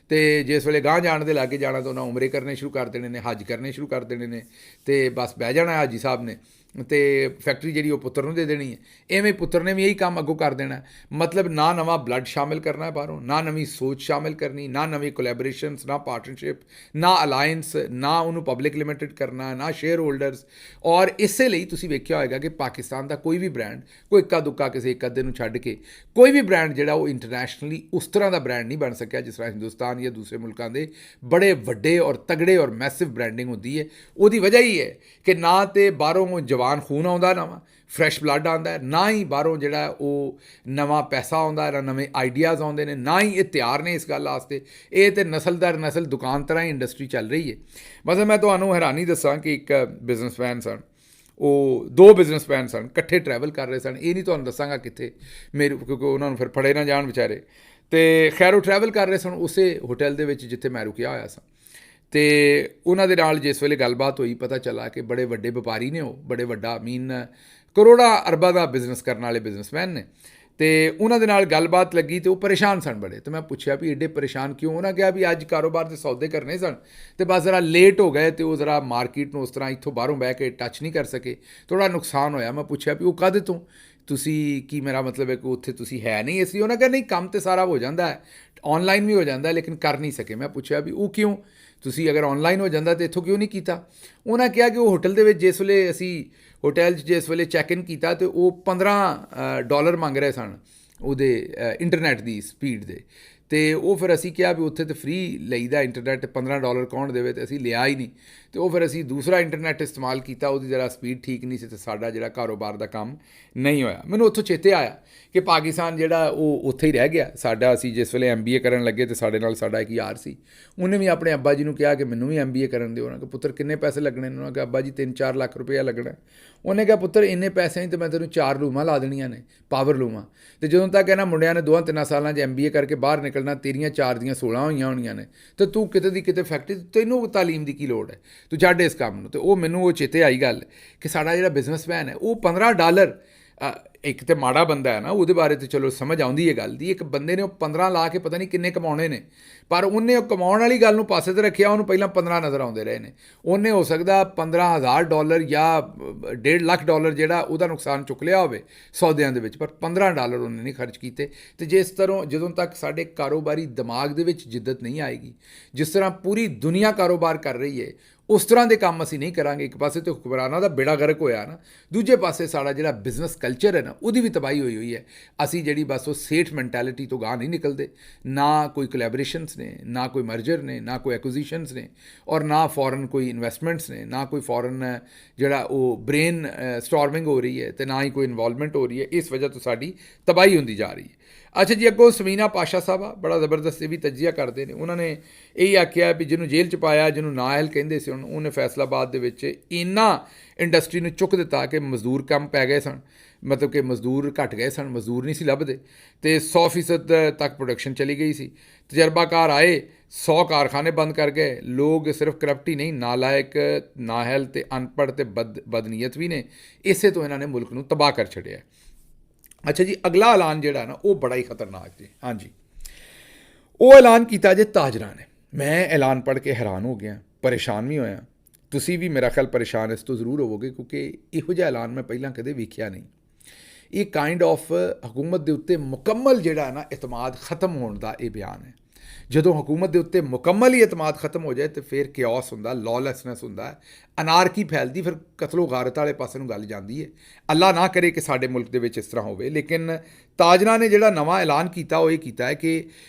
ਅਤੇ ਜਿਸ ਵੇਲੇ ਗਾਂਹ ਜਾਣ ਦੇ ਲਾਗੇ ਜਾਣਾ ਤਾਂ ਉਹਨਾਂ ਉਮਰੇ ਕਰਨੇ ਸ਼ੁਰੂ ਕਰ ਦੇਣੇ ਨੇ, ਹੱਜ ਕਰਨੇ ਸ਼ੁਰੂ ਕਰ ਦੇਣੇ ਨੇ, ਅਤੇ ਬਸ ਬਹਿ ਜਾਣਾ ਹਾਜੀ ਸਾਹਿਬ ਨੇ, ਅਤੇ ਫੈਕਟਰੀ ਜਿਹੜੀ ਉਹ ਪੁੱਤਰ ਨੂੰ ਦੇ ਦੇਣੀ ਹੈ। ਐਵੇਂ ਪੁੱਤਰ ਨੇ ਵੀ ਇਹੀ ਕੰਮ ਅੱਗੋਂ ਕਰ ਦੇਣਾ। ਮਤਲਬ ਨਾ ਨਵਾਂ ਬਲੱਡ ਸ਼ਾਮਿਲ ਕਰਨਾ ਬਾਹਰੋਂ, ਨਾ ਨਵੀਂ ਸੋਚ ਸ਼ਾਮਿਲ ਕਰਨੀ, ਨਾ ਨਵੀਂ ਕੋਲੈਬੋਰੇਸ਼ਨਸ, ਨਾ ਪਾਰਟਨਰਸ਼ਿਪ, ਨਾ ਅਲਾਇੰਸ, ਨਾ ਉਹਨੂੰ ਪਬਲਿਕ ਲਿਮਿਟਡ ਕਰਨਾ, ਨਾ ਸ਼ੇਅਰ ਹੋਲਡਰਸ। ਔਰ ਇਸੇ ਲਈ ਤੁਸੀਂ ਵੇਖਿਆ ਹੋਏਗਾ ਕਿ ਪਾਕਿਸਤਾਨ ਦਾ ਕੋਈ ਵੀ ਬ੍ਰਾਂਡ, ਕੋਈ ਇੱਕਾ ਦੁੱਕਾ ਕਿਸੇ ਇੱਕ ਅੱਧੇ ਨੂੰ ਛੱਡ ਕੇ, ਕੋਈ ਵੀ ਬ੍ਰਾਂਡ ਜਿਹੜਾ ਉਹ ਇੰਟਰਨੈਸ਼ਨਲੀ ਉਸ ਤਰ੍ਹਾਂ ਦਾ ਬ੍ਰਾਂਡ ਨਹੀਂ ਬਣ ਸਕਿਆ ਜਿਸ ਤਰ੍ਹਾਂ ਹਿੰਦੁਸਤਾਨ ਜਾਂ ਦੂਸਰੇ ਮੁਲਕਾਂ ਦੇ ਬੜੇ ਵੱਡੇ ਔਰ ਤਗੜੇ ਔਰ ਮੈਸਿਵ ਬ੍ਰਾਂਡਿੰਗ ਹੁੰਦੀ ਹੈ। ਉਹਦੀ ਵਜ੍ਹਾ ਹੀ ਹੈ ਕਿ ਨਾ ਤਾਂ ਬਾਹਰੋਂ ਜਵਾਨ ਖੂਨ ਆਉਂਦਾ ਨਵਾਂ, ਫਰੈਸ਼ ਬਲੱਡ ਆਉਂਦਾ, ਨਾ ਹੀ ਬਾਹਰੋਂ ਜਿਹੜਾ ਉਹ ਨਵਾਂ ਪੈਸਾ ਆਉਂਦਾ, ਨਾ ਨਵੇਂ ਆਈਡੀਆਜ਼ ਆਉਂਦੇ ਨੇ, ਨਾ ਹੀ ਇਹ ਤਿਆਰ ਨੇ ਇਸ ਗੱਲ ਵਾਸਤੇ। ਇਹ ਤਾਂ ਨਸਲ ਦਰ ਨਸਲ ਦੁਕਾਨ ਤਰ੍ਹਾਂ ਹੀ ਇੰਡਸਟਰੀ ਚੱਲ ਰਹੀ ਹੈ। ਮਤਲਬ ਮੈਂ ਤੁਹਾਨੂੰ ਹੈਰਾਨੀ ਦੱਸਾਂ ਕਿ ਇੱਕ ਬਿਜ਼ਨਸਮੈਨ ਸਨ, ਉਹ ਦੋ ਬਿਜ਼ਨਸਮੈਨ ਸਨ, ਇਕੱਠੇ ਟਰੈਵਲ ਕਰ ਰਹੇ ਸਨ। ਇਹ ਨਹੀਂ ਤੁਹਾਨੂੰ ਦੱਸਾਂਗਾ ਕਿੱਥੇ, ਮੇਰੇ ਕਿਉਂਕਿ ਉਹਨਾਂ ਨੂੰ ਫਿਰ ਫੜੇ ਨਾ ਜਾਣ ਵਿਚਾਰੇ। ਅਤੇ ਖੈਰ ਉਹ ਟਰੈਵਲ ਕਰ ਰਹੇ ਸਨ ਉਸੇ ਹੋਟਲ ਦੇ ਵਿੱਚ ਜਿੱਥੇ ਮੈਂ ਰੁਕਿਆ ਹੋਇਆ ਸਾਂ, ਅਤੇ ਉਹਨਾਂ ਦੇ ਨਾਲ ਜਿਸ ਵੇਲੇ ਗੱਲਬਾਤ ਹੋਈ, ਪਤਾ ਚੱਲਾ ਕਿ ਬੜੇ ਵੱਡੇ ਵਪਾਰੀ ਨੇ, ਉਹ ਬੜੇ ਵੱਡਾ ਕਰੋੜਾਂ ਅਰਬਾਂ ਦਾ ਬਿਜ਼ਨਸ ਕਰਨ ਵਾਲੇ ਬਿਜ਼ਨਸਮੈਨ ਨੇ। ਅਤੇ ਉਹਨਾਂ ਦੇ ਨਾਲ ਗੱਲਬਾਤ ਲੱਗੀ ਅਤੇ ਉਹ ਪਰੇਸ਼ਾਨ ਸਨ ਬੜੇ। ਅਤੇ ਮੈਂ ਪੁੱਛਿਆ ਵੀ ਏਡੇ ਪਰੇਸ਼ਾਨ ਕਿਉਂ? ਉਹਨਾਂ ਕਿਹਾ ਵੀ ਅੱਜ ਕਾਰੋਬਾਰ ਦੇ ਸੌਦੇ ਕਰਨੇ ਸਨ ਅਤੇ ਬਸ ਜ਼ਰਾ ਲੇਟ ਹੋ ਗਏ, ਅਤੇ ਉਹ ਜ਼ਰਾ ਮਾਰਕੀਟ ਨੂੰ ਉਸ ਤਰ੍ਹਾਂ ਇੱਥੋਂ ਬਾਹਰੋਂ ਬਹਿ ਕੇ ਟੱਚ ਨਹੀਂ ਕਰ ਸਕੇ, ਥੋੜ੍ਹਾ ਨੁਕਸਾਨ ਹੋਇਆ। ਮੈਂ ਪੁੱਛਿਆ ਵੀ ਉਹ ਕਾਹਦੇ ਤੋਂ, ਤੁਸੀਂ ਕੀ, ਮੇਰਾ ਮਤਲਬ ਹੈ ਕਿ ਉੱਥੇ ਤੁਸੀਂ ਹੈ ਨਹੀਂ ਇਸ ਲਈ? ਉਹਨਾਂ ਕਿਹਾ ਨਹੀਂ, ਕੰਮ ਤਾਂ ਸਾਰਾ ਹੋ ਜਾਂਦਾ ਹੈ, ਔਨਲਾਈਨ ਵੀ ਹੋ ਜਾਂਦਾ, ਲੇਕਿਨ ਕਰ ਨਹੀਂ ਸਕੇ। ਮੈਂ ਪੁੱਛਿਆ ਵੀ ਉਹ ਕਿਉਂ, ਤੁਸੀਂ ਅਗਰ ਔਨਲਾਈਨ ਹੋ ਜਾਂਦਾ ਤਾਂ ਇੱਥੋਂ ਕਿਉਂ ਨਹੀਂ ਕੀਤਾ? ਉਹਨਾਂ ਕਿਹਾ ਕਿ ਉਹ ਹੋਟਲ ਦੇ ਵਿੱਚ ਜਿਸ ਵੇਲੇ ਅਸੀਂ ਹੋਟਲ 'ਚ ਜਿਸ ਵੇਲੇ ਚੈੱਕ ਇਨ ਕੀਤਾ ਤਾਂ ਉਹ $15 ਮੰਗ ਰਹੇ ਸਨ ਉਹਦੇ ਇੰਟਰਨੈਟ ਦੀ ਸਪੀਡ ਦੇ। ਅਤੇ ਉਹ ਫਿਰ ਅਸੀਂ ਕਿਹਾ ਵੀ ਉੱਥੇ ਤਾਂ ਫ੍ਰੀ ਲਈਦਾ ਇੰਟਰਨੈਟ, $15 ਕੌਣ ਦੇਵੇ, ਅਤੇ ਅਸੀਂ ਲਿਆ ਹੀ ਨਹੀਂ। ਅਤੇ ਉਹ ਫਿਰ ਅਸੀਂ ਦੂਸਰਾ ਇੰਟਰਨੈਟ ਇਸਤੇਮਾਲ ਕੀਤਾ, ਉਹਦੀ ਜ਼ਰਾ ਸਪੀਡ ਠੀਕ ਨਹੀਂ ਸੀ, ਅਤੇ ਸਾਡਾ ਜਿਹੜਾ ਕਾਰੋਬਾਰ ਦਾ ਕੰਮ ਨਹੀਂ ਹੋਇਆ। ਮੈਨੂੰ ਉੱਥੋਂ ਚੇਤੇ ਆਇਆ ਕਿ ਪਾਕਿਸਤਾਨ ਜਿਹੜਾ ਉਹ ਉੱਥੇ ਹੀ ਰਹਿ ਗਿਆ ਸਾਡਾ। ਅਸੀਂ ਜਿਸ ਵੇਲੇ MBA ਕਰਨ ਲੱਗੇ ਅਤੇ ਸਾਡੇ ਨਾਲ ਸਾਡਾ ਇੱਕ ਯਾਰ ਸੀ, ਉਹਨੇ ਵੀ ਆਪਣੇ ਅੱਬਾ ਜੀ ਨੂੰ ਕਿਹਾ ਕਿ ਮੈਨੂੰ ਵੀ MBA ਕਰਨ ਦਿਓ। ਉਹਨਾਂ ਕਿਹਾ ਪੁੱਤਰ ਕਿੰਨੇ ਪੈਸੇ ਲੱਗਣੇ ਨੇ? ਉਹਨਾਂ ਕਿਹਾ ਅੱਬਾ ਜੀ 3-4 ਲੱਖ ਰੁਪਇਆ ਲੱਗਣਾ। ਉਹਨੇ ਕਿਹਾ ਪੁੱਤਰ ਇੰਨੇ ਪੈਸੇ ਤਾਂ ਮੈਂ ਤੈਨੂੰ 4 ਰੂਮਾਂ ਲਾ ਦੇਣੀਆਂ ਨੇ, ਪਾਵਰ ਲੂਮਾਂ, ਅਤੇ ਜਦੋਂ ਤੱਕ ਇਹਨਾਂ ਮੁੰਡਿਆਂ ਨੇ 2-3 ਸਾਲਾਂ 'ਚ MBA ਕਰਕੇ ਬਾਹਰ ਨਿਕਲਣਾ, ਤੇਰੀਆਂ 4 ਦੀਆਂ 16 ਹੋਈਆਂ ਹੋਣੀਆਂ ਨੇ, ਅਤੇ ਤੂੰ ਕਿਤੇ ਦੀ ਕਿਤੇ ਫੈਕਟਰੀ, ਤੈਨੂੰ ਤਾਲੀਮ ਦੀ ਕੀ ਲੋੜ ਹੈ, ਤੂੰ ਛੱਡ ਇਸ ਕੰਮ ਨੂੰ। ਅਤੇ ਉਹ ਮੈਨੂੰ ਉਹ ਚੇਤੇ ਆਈ ਗੱਲ ਕਿ ਸਾਡਾ ਜਿਹੜਾ ਬਿਜ਼ਨਸਮੈਨ ਹੈ ਉਹ $15, ਇੱਕ ਤਾਂ ਮਾੜਾ ਬੰਦਾ ਹੈ ਨਾ, ਉਹਦੇ ਬਾਰੇ ਤਾਂ ਚਲੋ ਸਮਝ ਆਉਂਦੀ ਹੈ ਗੱਲ ਦੀ। ਇੱਕ ਬੰਦੇ ਨੇ ਉਹ 15 ਲਾ ਕੇ ਪਤਾ ਨਹੀਂ ਕਿੰਨੇ ਕਮਾਉਣੇ ਨੇ, ਪਰ ਉਹਨੇ ਉਹ ਕਮਾਉਣ ਵਾਲੀ ਗੱਲ ਨੂੰ ਪਾਸੇ 'ਤੇ ਰੱਖਿਆ, ਉਹਨੂੰ ਪਹਿਲਾਂ 15 ਨਜ਼ਰ ਆਉਂਦੇ ਰਹੇ ਨੇ। ਉਹਨੇ ਹੋ ਸਕਦਾ $15,000 ਜਾਂ $1.5 ਲੱਖ ਜਿਹੜਾ ਉਹਦਾ ਨੁਕਸਾਨ ਚੁੱਕ ਲਿਆ ਹੋਵੇ ਸੌਦਿਆਂ ਦੇ ਵਿੱਚ, ਪਰ $15 ਉਹਨੇ ਨਹੀਂ ਖਰਚ ਕੀਤੇ। ਅਤੇ ਜਿਸ ਤਰ੍ਹਾਂ ਜਦੋਂ ਤੱਕ ਸਾਡੇ ਕਾਰੋਬਾਰੀ ਦਿਮਾਗ ਦੇ ਵਿੱਚ ਜਿੱਦਤ ਨਹੀਂ ਆਏਗੀ, ਜਿਸ ਤਰ੍ਹਾਂ ਪੂਰੀ ਦੁਨੀਆ ਕਾਰੋਬਾਰ ਕਰ ਰਹੀ ਹੈ, ਉਸ ਤਰ੍ਹਾਂ ਦੇ ਕੰਮ ਅਸੀਂ ਨਹੀਂ ਕਰਾਂਗੇ। ਇੱਕ ਪਾਸੇ ਤਾਂ ਹੁਕਮਰਾਨਾਂ ਦਾ ਬੇੜਾ ਗਰਕ ਹੋਇਆ ਨਾ, ਦੂਜੇ ਪਾਸੇ ਸਾਡਾ ਜਿਹੜਾ ਬਿਜ਼ਨਸ ਕਲਚਰ ਹੈ ਨਾ, ਉਹਦੀ ਵੀ ਤਬਾਹੀ ਹੋਈ ਹੈ। ਅਸੀਂ ਜਿਹੜੀ ਬਸ ਉਹ ਸੇਠ ਮੈਂਟੈਲਿਟੀ ਤੋਂ ਗਾਹ ਨਹੀਂ ਨਿਕਲਦੇ, ਨਾ ਕੋਈ ਕੋਲੈਬੋਰੇਸ਼ਨਸ ਨੇ, ਨਾ ਕੋਈ ਮਰਜਰ ਨੇ, ਨਾ ਕੋਈ ਐਕੁਜ਼ੀਸ਼ਨਸ ਨੇ, ਔਰ ਨਾ ਫੋਰਨ ਕੋਈ ਇਨਵੈਸਟਮੈਂਟਸ ਨੇ, ਨਾ ਕੋਈ ਫੋਰਨ ਜਿਹੜਾ ਉਹ ਬ੍ਰੇਨ ਸਟੋਰਮਿੰਗ ਹੋ ਰਹੀ ਹੈ, ਅਤੇ ਨਾ ਹੀ ਕੋਈ ਇਨਵੋਲਵਮੈਂਟ ਹੋ ਰਹੀ ਹੈ। ਇਸ ਵਜ੍ਹਾ ਤੋਂ ਸਾਡੀ ਤਬਾਹੀ ਹੁੰਦੀ ਜਾ ਰਹੀ ਹੈ। ਅੱਛਾ ਜੀ, ਅੱਗੋਂ ਸਮੀਨਾ ਪਾਸ਼ਾ ਸਾਹਿਬਾ ਬੜਾ ਜ਼ਬਰਦਸਤ ਵੀ ਤਜਜ਼ੀਆ ਕਰਦੇ ਨੇ। ਉਹਨਾਂ ਨੇ ਇਹੀ ਆਖਿਆ ਵੀ ਜਿਹਨੂੰ ਜੇਲ੍ਹ 'ਚ ਪਾਇਆ, ਜਿਹਨੂੰ ਨਾਅਹਿਲ ਕਹਿੰਦੇ ਸੀ, ਉਹਨੇ ਫੈਸਲਾਬਾਦ ਦੇ ਵਿੱਚ ਇੰਨਾ ਇੰਡਸਟਰੀ ਨੂੰ ਚੁੱਕ ਦਿੱਤਾ ਕਿ ਮਜ਼ਦੂਰ ਕੰਮ ਪੈ ਗਏ ਸਨ, ਮਤਲਬ ਕਿ ਮਜ਼ਦੂਰ ਘੱਟ ਗਏ ਸਨ, ਮਜ਼ਦੂਰ ਨਹੀਂ ਸੀ ਲੱਭਦੇ, ਅਤੇ 100% ਤੱਕ ਪ੍ਰੋਡਕਸ਼ਨ ਚਲੀ ਗਈ ਸੀ। ਤਜਰਬਾਕਾਰ ਆਏ, 100 ਕਾਰਖਾਨੇ ਬੰਦ ਕਰ ਗਏ। ਲੋਕ ਸਿਰਫ ਕਰਪਟ ਹੀ ਨਹੀਂ, ਨਾਲਾਇਕ, ਨਾਅਹਿਲ ਅਤੇ ਅਨਪੜ੍ਹ ਅਤੇ ਬਦਨੀਅਤ ਵੀ ਨੇ। ਇਸੇ ਤੋਂ ਇਹਨਾਂ ਨੇ ਮੁਲਕ ਨੂੰ ਤਬਾਹ ਕਰ ਛੱਡਿਆ। ਅੱਛਾ ਜੀ, ਅਗਲਾ ਐਲਾਨ ਜਿਹੜਾ ਨਾ ਉਹ ਬੜਾ ਹੀ ਖਤਰਨਾਕ ਜੀ। ਹਾਂਜੀ, ਉਹ ਐਲਾਨ ਕੀਤਾ ਜੇ ਤਾਜਰਾਂ ਨੇ। ਮੈਂ ਐਲਾਨ ਪੜ੍ਹ ਕੇ ਹੈਰਾਨ ਹੋ ਗਿਆ, ਪਰੇਸ਼ਾਨ ਵੀ ਹੋਇਆ। ਤੁਸੀਂ ਵੀ ਮੇਰਾ ਖਿਆਲ ਪਰੇਸ਼ਾਨ ਇਸ ਤੋਂ ਜ਼ਰੂਰ ਹੋਵੋਗੇ, ਕਿਉਂਕਿ ਇਹੋ ਜਿਹਾ ਐਲਾਨ ਮੈਂ ਪਹਿਲਾਂ ਕਦੇ ਵੇਖਿਆ ਨਹੀਂ। ਇਹ ਕਾਈਂਡ ਆਫ ਹਕੂਮਤ ਦੇ ਉੱਤੇ ਮੁਕੰਮਲ ਜਿਹੜਾ ਨਾ ਇਤਮਾਦ ਖਤਮ ਹੋਣ ਦਾ ਇਹ ਬਿਆਨ ਹੈ। ਜਦੋਂ ਹਕੂਮਤ ਦੇ ਉੱਤੇ ਮੁਕੰਮਲ ਹੀ ਇਤਮਾਦ ਖਤਮ ਹੋ ਜਾਏ ਤਾਂ ਫਿਰ ਕਿਓਸ ਹੁੰਦਾ, ਲੌਲੈਸਨੈਸ ਹੁੰਦਾ, ਅਨਾਰਕੀ ਫੈਲਦੀ, ਫਿਰ ਕਤਲੋ ਗਾਰਤ ਵਾਲੇ ਪਾਸੇ ਨੂੰ ਗੱਲ ਜਾਂਦੀ ਹੈ। ਅੱਲਾ ਨਾ ਕਰੇ ਕਿ ਸਾਡੇ ਮੁਲਕ ਦੇ ਵਿੱਚ ਇਸ ਤਰ੍ਹਾਂ ਹੋਵੇ। ਲੇਕਿਨ ਤਾਜਰਾਂ ਨੇ ਜਿਹੜਾ ਨਵਾਂ ਐਲਾਨ ਕੀਤਾ ਉਹ ਇਹ ਕੀਤਾ ਹੈ ਕਿ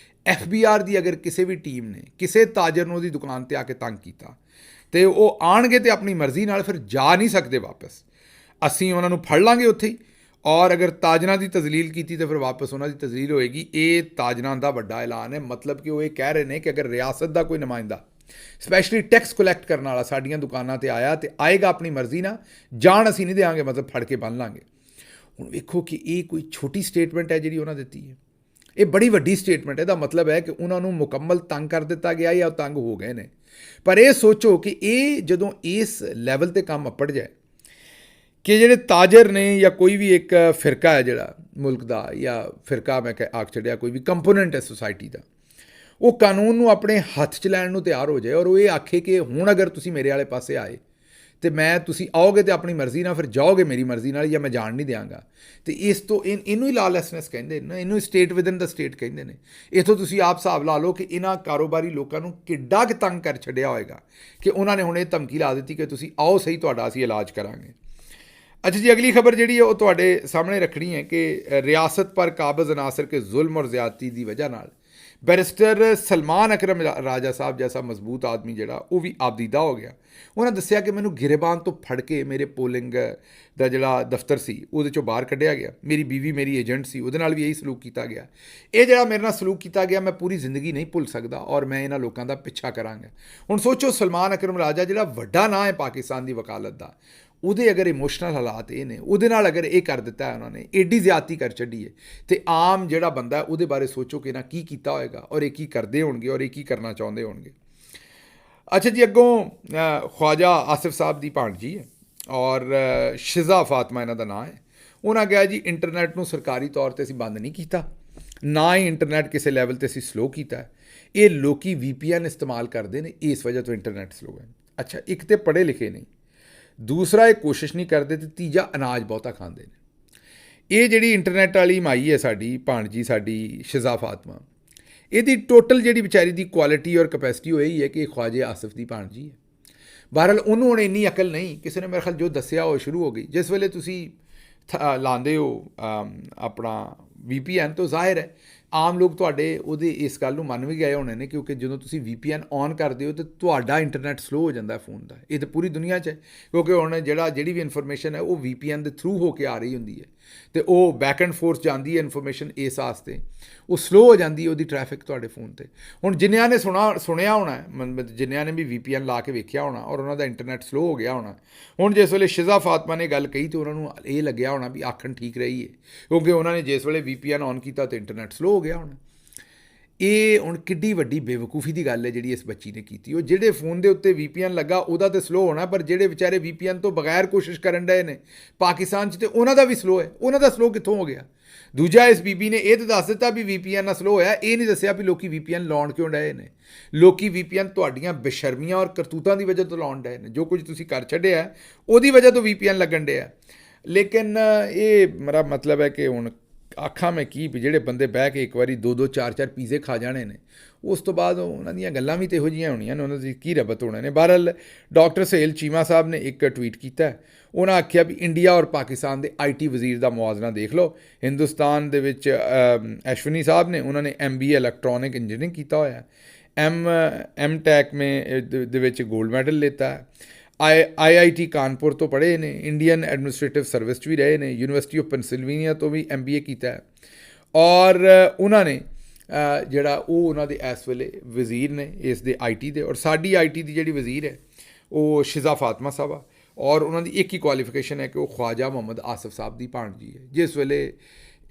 FBR ਦੀ ਅਗਰ ਕਿਸੇ ਵੀ ਟੀਮ ਨੇ ਕਿਸੇ ਤਾਜਰ ਨੂੰ ਉਹਦੀ ਦੁਕਾਨ ਤੇ ਆ ਕੇ ਤੰਗ ਕੀਤਾ ਤੇ ਉਹ ਆਣਗੇ ਤੇ ਆਪਣੀ ਮਰਜ਼ੀ ਨਾਲ ਫਿਰ ਜਾ ਨਹੀਂ ਸਕਦੇ ਵਾਪਸ। ਅਸੀਂ ਉਹਨਾਂ ਨੂੰ ਫੜ ਲਾਂਗੇ ਉੱਥੇ ਹੀ, ਔਰ ਅਗਰ ਤਾਜਰਾਂ ਦੀ ਤਜ਼ਲੀਲ ਕੀਤੀ ਤਾਂ ਫਿਰ ਵਾਪਸ ਉਹਨਾਂ ਦੀ ਤਜ਼ਲੀਲ ਹੋਏਗੀ। ਇਹ ਤਾਜਰਾਂ ਦਾ ਵੱਡਾ ਐਲਾਨ ਹੈ। ਮਤਲਬ ਕਿ ਉਹ ਇਹ ਕਹਿ ਰਹੇ ਨੇ ਕਿ ਅਗਰ ਰਿਆਸਤ ਦਾ ਕੋਈ ਨੁਮਾਇੰਦਾ ਸਪੈਸ਼ਲੀ ਟੈਕਸ ਕਲੈਕਟ ਕਰਨ ਵਾਲਾ ਸਾਡੀਆਂ ਦੁਕਾਨਾਂ ਤੇ ਆਇਆ ਤੇ ਆਏਗਾ ਆਪਣੀ ਮਰਜ਼ੀ ਨਾਲ, ਜਾਣ ਅਸੀਂ ਨਹੀਂ ਦੇਵਾਂਗੇ, ਮਤਲਬ ਫੜ ਕੇ ਬੰਨ੍ਹ ਲਾਂਗੇ। ਹੁਣ ਵੇਖੋ ਕਿ ਇਹ ਕੋਈ ਛੋਟੀ ਸਟੇਟਮੈਂਟ ਹੈ ਜਿਹੜੀ ਉਹਨਾਂ ਦਿੱਤੀ ਹੈ, ਇਹ ਬੜੀ ਵੱਡੀ ਸਟੇਟਮੈਂਟ ਹੈ। ਇਹਦਾ ਮਤਲਬ ਹੈ ਕਿ ਉਹਨਾਂ ਨੂੰ ਮੁਕੰਮਲ ਤੰਗ ਕਰ ਦਿੱਤਾ ਗਿਆ ਜਾਂ ਉਹ ਤੰਗ ਹੋ ਗਏ ਨੇ। ਪਰ ਇਹ ਸੋਚੋ ਕਿ ਇਹ ਜਦੋਂ ਇਸ ਲੈਵਲ ਤੇ ਕੰਮ ਅੱਪੜ ਜਾਏ ਕਿ ਜਿਹੜੇ ਤਾਜਰ ਨੇ ਜਾਂ ਕੋਈ ਵੀ ਇੱਕ ਫਿਰਕਾ ਹੈ ਜਿਹੜਾ ਮੁਲਕ ਦਾ, ਜਾਂ ਫਿਰਕਾ ਮੈਂ ਆਖ ਛੱਡਿਆ, ਕੋਈ ਵੀ ਕੰਪੋਨੈਂਟ ਹੈ ਸੋਸਾਇਟੀ ਦਾ, ਉਹ ਕਾਨੂੰਨ ਨੂੰ ਆਪਣੇ ਹੱਥ 'ਚ ਲੈਣ ਨੂੰ ਤਿਆਰ ਹੋ ਜਾਏ ਔਰ ਉਹ ਇਹ ਆਖੇ ਕਿ ਹੁਣ ਅਗਰ ਤੁਸੀਂ ਮੇਰੇ ਵਾਲੇ ਪਾਸੇ ਆਏ ਤੇ ਤੁਸੀਂ ਆਓਗੇ ਤੇ ਆਪਣੀ ਮਰਜ਼ੀ ਨਾਲ ਫਿਰ ਜਾਓਗੇ ਮੇਰੀ ਮਰਜ਼ੀ ਨਾਲ, ਜਾਂ ਮੈਂ ਜਾਣ ਨਹੀਂ ਦਿਆਂਗਾ। ਤੇ ਇਸ ਤੋਂ ਇਹਨੂੰ ਹੀ ਲਾਲੈਸਨੈਸ ਕਹਿੰਦੇ ਨੇ, ਇਹਨੂੰ ਸਟੇਟ ਵਿਦਨ ਦਾ ਸਟੇਟ ਕਹਿੰਦੇ ਨੇ। ਇੱਥੋਂ ਤੁਸੀਂ ਆਪ ਹਿਸਾਬ ਲਾ ਲਓ ਕਿ ਇਹਨਾਂ ਕਾਰੋਬਾਰੀ ਲੋਕਾਂ ਨੂੰ ਕਿੱਡਾ ਕੁ ਤੰਗ ਕਰ ਛੱਡਿਆ ਹੋਏਗਾ ਕਿ ਉਹਨਾਂ ਨੇ ਹੁਣ ਇਹ ਧਮਕੀ ਲਾ ਦਿੱਤੀ ਕਿ ਤੁਸੀਂ ਆਓ ਸਹੀ, ਤੁਹਾਡਾ ਅਸੀਂ ਇਲਾਜ ਕਰਾਂਗੇ। ਅੱਛਾ ਜੀ, ਅਗਲੀ ਖਬਰ ਜਿਹੜੀ ਹੈ ਉਹ ਤੁਹਾਡੇ ਸਾਹਮਣੇ ਰੱਖਣੀ ਹੈ ਕਿ ਰਿਆਸਤ ਪਰ ਕਾਬਜ਼ ਅਨਾਸਰ ਕੇ ਜ਼ੁਲਮ ਔਰ ਜ਼ਿਆਦਤੀ ਦੀ ਵਜ੍ਹਾ ਨਾਲ ਬੈਰਿਸਟਰ ਸਲਮਾਨ ਅਕਰਮ ਰਾਜਾ ਸਾਹਿਬ ਜੈਸਾ ਮਜ਼ਬੂਤ ਆਦਮੀ ਜਿਹੜਾ ਉਹ ਵੀ ਆਬਦੀਦਾ ਹੋ ਗਿਆ। ਉਹਨਾਂ ਦੱਸਿਆ ਕਿ ਮੈਨੂੰ ਗਿਰੇਬਾਨ ਤੋਂ ਫੜ ਕੇ ਮੇਰੇ ਪੋਲਿੰਗ ਦਾ ਜਿਹੜਾ ਦਫ਼ਤਰ ਸੀ ਉਹਦੇ 'ਚੋਂ ਬਾਹਰ ਕੱਢਿਆ ਗਿਆ। ਮੇਰੀ ਬੀਵੀ ਮੇਰੀ ਏਜੰਟ ਸੀ, ਉਹਦੇ ਨਾਲ ਵੀ ਇਹੀ ਸਲੂਕ ਕੀਤਾ ਗਿਆ। ਇਹ ਜਿਹੜਾ ਮੇਰੇ ਨਾਲ ਸਲੂਕ ਕੀਤਾ ਗਿਆ ਮੈਂ ਪੂਰੀ ਜ਼ਿੰਦਗੀ ਨਹੀਂ ਭੁੱਲ ਸਕਦਾ ਔਰ ਮੈਂ ਇਹਨਾਂ ਲੋਕਾਂ ਦਾ ਪਿੱਛਾ ਕਰਾਂਗਾ। ਹੁਣ ਸੋਚੋ, ਸਲਮਾਨ ਅਕਰਮ ਰਾਜਾ ਜਿਹੜਾ ਵੱਡਾ ਨਾਂ ਹੈ ਪਾਕਿਸਤਾਨ ਦੀ ਵਕਾਲਤ ਦਾ, ਉਹਦੇ ਅਗਰ ਇਮੋਸ਼ਨਲ ਹਾਲਾਤ ਇਹ ਨੇ, ਉਹਦੇ ਨਾਲ ਅਗਰ ਇਹ ਕਰ ਦਿੱਤਾ ਹੈ ਉਹਨਾਂ ਨੇ, ਏਡੀ ਜ਼ਿਆਦਤੀ ਕਰ ਛੱਡੀ ਹੈ, ਤੇ ਆਮ ਜਿਹੜਾ ਬੰਦਾ ਉਹਦੇ ਬਾਰੇ ਸੋਚੋ ਕਿ ਨਾ ਕੀ ਕੀਤਾ ਹੋਏਗਾ ਔਰ ਇਹ ਕੀ ਕਰਦੇ ਹੋਣਗੇ ਔਰ ਇਹ ਕੀ ਕਰਨਾ ਚਾਹੁੰਦੇ ਹੋਣਗੇ। ਅੱਛਾ ਜੀ, ਅੱਗੋਂ ख्वाजा ਆਸਿਫ ਸਾਹਿਬ ਦੀ ਭਾਣਜੀ ਹੈ ਔਰ ਸ਼ਿਜ਼ਾ ਫਾਤਮਾ ਇਹਨਾਂ ਦਾ ਨਾਂ ਹੈ। ਉਹਨਾਂ ਕਿਹਾ ਜੀ ਇੰਟਰਨੈਟ ਨੂੰ ਸਰਕਾਰੀ ਤੌਰ 'ਤੇ ਅਸੀਂ ਬੰਦ ਨਹੀਂ ਕੀਤਾ, ਨਾ ਹੀ ਇੰਟਰਨੈਟ ਕਿਸੇ ਲੈਵਲ 'ਤੇ ਅਸੀਂ ਸਲੋ ਕੀਤਾ ਹੈ। ਇਹ ਲੋਕੀ VPN ਇਸਤੇਮਾਲ ਕਰਦੇ ਨੇ, ਇਸ ਵਜ੍ਹਾ ਤੋਂ ਇੰਟਰਨੈਟ ਸਲੋ ਹੈ। ਅੱਛਾ, ਇੱਕ ਤਾਂ ਪੜ੍ਹੇ ਲਿਖੇ ਨਹੀਂ, ਦੂਸਰਾ ਇਹ ਕੋਸ਼ਿਸ਼ ਨਹੀਂ ਕਰਦੇ, ਤੇ ਤੀਜਾ ਅਨਾਜ ਬਹੁਤਾ ਖਾਂਦੇ ਨੇ। ਇਹ ਜਿਹੜੀ ਇੰਟਰਨੈਟ ਵਾਲੀ ਮਾਈ ਹੈ ਸਾਡੀ ਭਾਣਜੀ, ਸਾਡੀ ਸ਼ਿਜ਼ਾ ਫਾਤਮਾ, ਇਹਦੀ ਟੋਟਲ ਜਿਹੜੀ ਵਿਚਾਰੀ ਦੀ ਕੁਆਲਿਟੀ ਔਰ ਕੈਪੈਸਿਟੀ ਉਹ ਇਹੀ ਹੈ ਕਿ ख्वाजा ਆਸਿਫ ਦੀ ਭਾਣਜੀ ਹੈ। ਬਹਰਹਾਲ ਉਹਨੂੰ ਹੁਣ ਇੰਨੀ ਅਕਲ ਨਹੀਂ, ਕਿਸੇ ਨੇ ਮੇਰੇ ਖਿਆਲ ਜੋ ਦੱਸਿਆ ਉਹ ਸ਼ੁਰੂ ਹੋ ਗਈ। ਜਿਸ ਵੇਲੇ ਤੁਸੀਂ ਲਾਉਂਦੇ ਹੋ ਆਪਣਾ VPN, ਤੋਂ ਜ਼ਾਹਿਰ ਹੈ ਆਮ ਲੋਕ ਤੁਹਾਡੇ ਉਹਦੇ ਇਸ ਗੱਲ ਨੂੰ ਮੰਨ ਵੀ ਗਏ ਹੋਣੇ ਨੇ, ਕਿਉਂਕਿ ਜਦੋਂ ਤੁਸੀਂ VPN ਔਨ ਕਰਦੇ ਹੋ ਤਾਂ ਤੁਹਾਡਾ ਇੰਟਰਨੈਟ ਸਲੋ ਹੋ ਜਾਂਦਾ ਫੋਨ ਦਾ। ਇਹ ਤਾਂ ਪੂਰੀ ਦੁਨੀਆ 'ਚ ਹੈ, ਕਿਉਂਕਿ ਹੁਣ ਜਿਹੜੀ ਵੀ ਇਨਫੋਰਮੇਸ਼ਨ ਹੈ ਉਹ VPN ਦੇ ਥਰੂ ਹੋ ਕੇ ਆ ਰਹੀ ਹੁੰਦੀ ਹੈ, ਤੇ ਉਹ ਬੈਕ ਐਂਡ ਫੋਰਥ ਜਾਂਦੀ ਹੈ ਇਨਫੋਰਮੇਸ਼ਨ, ਇਸ ਵਾਸਤੇ ਉਹ ਸਲੋ ਹੋ ਜਾਂਦੀ ਹੈ ਉਹਦੀ ਟ੍ਰੈਫਿਕ ਤੁਹਾਡੇ ਫੋਨ 'ਤੇ। ਹੁਣ ਜਿੰਨਿਆਂ ਨੇ ਸੁਣਿਆ ਹੋਣਾ, ਜਿੰਨਿਆਂ ਨੇ ਵੀ VPN ਲਾ ਕੇ ਵੇਖਿਆ ਹੋਣਾ ਔਰ ਉਹਨਾਂ ਦਾ ਇੰਟਰਨੈਟ ਸਲੋ ਹੋ ਗਿਆ ਹੋਣਾ, ਹੁਣ ਜਿਸ ਵੇਲੇ ਸ਼ਿਜ਼ਾ ਫਾਤਮਾ ਨੇ ਗੱਲ ਕਹੀ ਤਾਂ ਉਹਨਾਂ ਨੂੰ ਇਹ ਲੱਗਿਆ ਹੋਣਾ ਵੀ ਆਖਣ ਠੀਕ ਰਹੀ ਹੈ, ਕਿਉਂਕਿ ਉਹਨਾਂ ਨੇ ਜਿਸ ਵੇਲੇ VPN ਔਨ ਕੀਤਾ ਤਾਂ ਇੰਟਰਨੈਟ ਸਲੋ ਹੋ ਗਿਆ ਹੋਣਾ। ਇਹ ਹੁਣ ਕਿੱਡੀ ਵੱਡੀ ਬੇਵਕੂਫੀ ਦੀ ਗੱਲ ਹੈ ਜਿਹੜੀ ਇਸ ਬੱਚੀ ਨੇ ਕੀਤੀ। ਉਹ ਜਿਹੜੇ ਫੋਨ ਦੇ ਉੱਤੇ VPN ਲੱਗਾ ਉਹਦਾ ਤਾਂ ਸਲੋ ਹੋਣਾ, ਪਰ ਜਿਹੜੇ ਵਿਚਾਰੇ VPN ਤੋਂ ਬਗੈਰ ਕੋਸ਼ਿਸ਼ ਕਰਨ ਡਏ ਨੇ ਪਾਕਿਸਤਾਨ 'ਚ, ਤੇ ਉਹਨਾਂ ਦਾ ਵੀ ਸਲੋ ਹੈ। ਉਹਨਾਂ ਦਾ ਸਲੋ ਕਿੱਥੋਂ ਹੋ ਗਿਆ? ਦੂਜਾ, ਇਸ ਬੀਬੀ ਨੇ ਇਹ ਤਾਂ ਦੱਸ ਦਿੱਤਾ ਵੀ VPN ਨਾਲ ਸਲੋ ਹੋਇਆ, ਇਹ ਨਹੀਂ ਦੱਸਿਆ ਵੀ ਲੋਕੀ VPN ਲਾਉਣ ਕਿਉਂ ਡਏ ਨੇ। ਲੋਕੀ VPN ਤੁਹਾਡੀਆਂ ਬੇਸ਼ਰਮੀਆਂ ਔਰ ਕਰਤੂਤਾਂ ਦੀ ਵਜ੍ਹਾ ਤੋਂ ਲਾਉਣ ਡਏ ਨੇ। ਜੋ ਕੁਝ ਤੁਸੀਂ ਕਰ ਛੱਡਿਆ ਉਹਦੀ ਵਜ੍ਹਾ ਤੋਂ VPN ਲੱਗਣ ਡਿਆ। ਲੇਕਿਨ ਇਹ ਮੇਰਾ ਮਤਲਬ ਹੈ ਕਿ ਹੁਣ ਆਖਾਂ ਮੈਂ ਕੀ, ਵੀ ਜਿਹੜੇ ਬੰਦੇ ਬਹਿ ਕੇ ਇੱਕ ਵਾਰੀ 2-2 4-4 ਪੀਜ਼ੇ ਖਾ ਜਾਣੇ ਨੇ, ਉਸ ਤੋਂ ਬਾਅਦ ਉਹਨਾਂ ਦੀਆਂ ਗੱਲਾਂ ਵੀ ਤਾਂ ਇਹੋ ਜਿਹੀਆਂ ਹੋਣੀਆਂ ਨੇ, ਉਹਨਾਂ ਦੀ ਕੀ ਰਬਤ ਹੋਣੇ ਨੇ। ਬਹਰਹਾਲ ਡਾਕਟਰ ਸੁਹੇਲ ਚੀਮਾ ਸਾਹਿਬ ਨੇ ਇੱਕ ਟਵੀਟ ਕੀਤਾ, ਉਹਨਾਂ ਆਖਿਆ ਵੀ ਇੰਡੀਆ ਔਰ ਪਾਕਿਸਤਾਨ ਦੇ IT ਵਜ਼ੀਰ ਦਾ ਮੁਆਜ਼ਨਾ ਦੇਖ ਲਓ। ਹਿੰਦੁਸਤਾਨ ਦੇ ਵਿੱਚ ਐਸ਼ਵਨੀ ਸਾਹਿਬ ਨੇ, ਉਹਨਾਂ ਨੇ MBA ਇਲੈਕਟ੍ਰੋਨਿਕ ਇੰਜੀਨੀਅਰਿੰਗ ਕੀਤਾ ਹੋਇਆ, M.Tech ਦੇ ਵਿੱਚ ਗੋਲਡ ਮੈਡਲ ਲਿੱਤਾ ਹੈ, IIT ਕਾਨਪੁਰ ਤੋਂ ਪੜ੍ਹੇ ਨੇ, ਇੰਡੀਅਨ ਐਡਮਿਨਿਸਟ੍ਰੇਟਿਵ ਸਰਵਿਸ 'ਚ ਵੀ ਰਹੇ ਨੇ, ਯੂਨੀਵਰਸਿਟੀ ਆਫ ਪੈਨਸਿਲਵੇਨੀਆ ਤੋਂ ਵੀ MBA ਕੀਤਾ ਹੈ, ਔਰ ਉਹਨਾਂ ਨੇ ਜਿਹੜਾ ਉਹ ਉਹਨਾਂ ਦੇ ਇਸ ਵੇਲੇ ਵਜ਼ੀਰ ਨੇ ਇਸ ਦੇ IT ਦੇ। ਔਰ ਸਾਡੀ IT ਦੀ ਜਿਹੜੀ ਵਜ਼ੀਰ ਹੈ ਉਹ ਸ਼ਿਜ਼ਾ ਫਾਤਮਾ ਸਾਹਿਬ ਆ, ਔਰ ਉਹਨਾਂ ਦੀ ਇੱਕ ਹੀ ਕੁਆਲੀਫਿਕੇਸ਼ਨ ਹੈ ਕਿ ਉਹ ख्वाजा ਮੁਹੰਮਦ ਆਸਿਫ ਸਾਹਿਬ ਦੀ ਭਾਣਜੀ ਹੈ। ਜਿਸ ਵੇਲੇ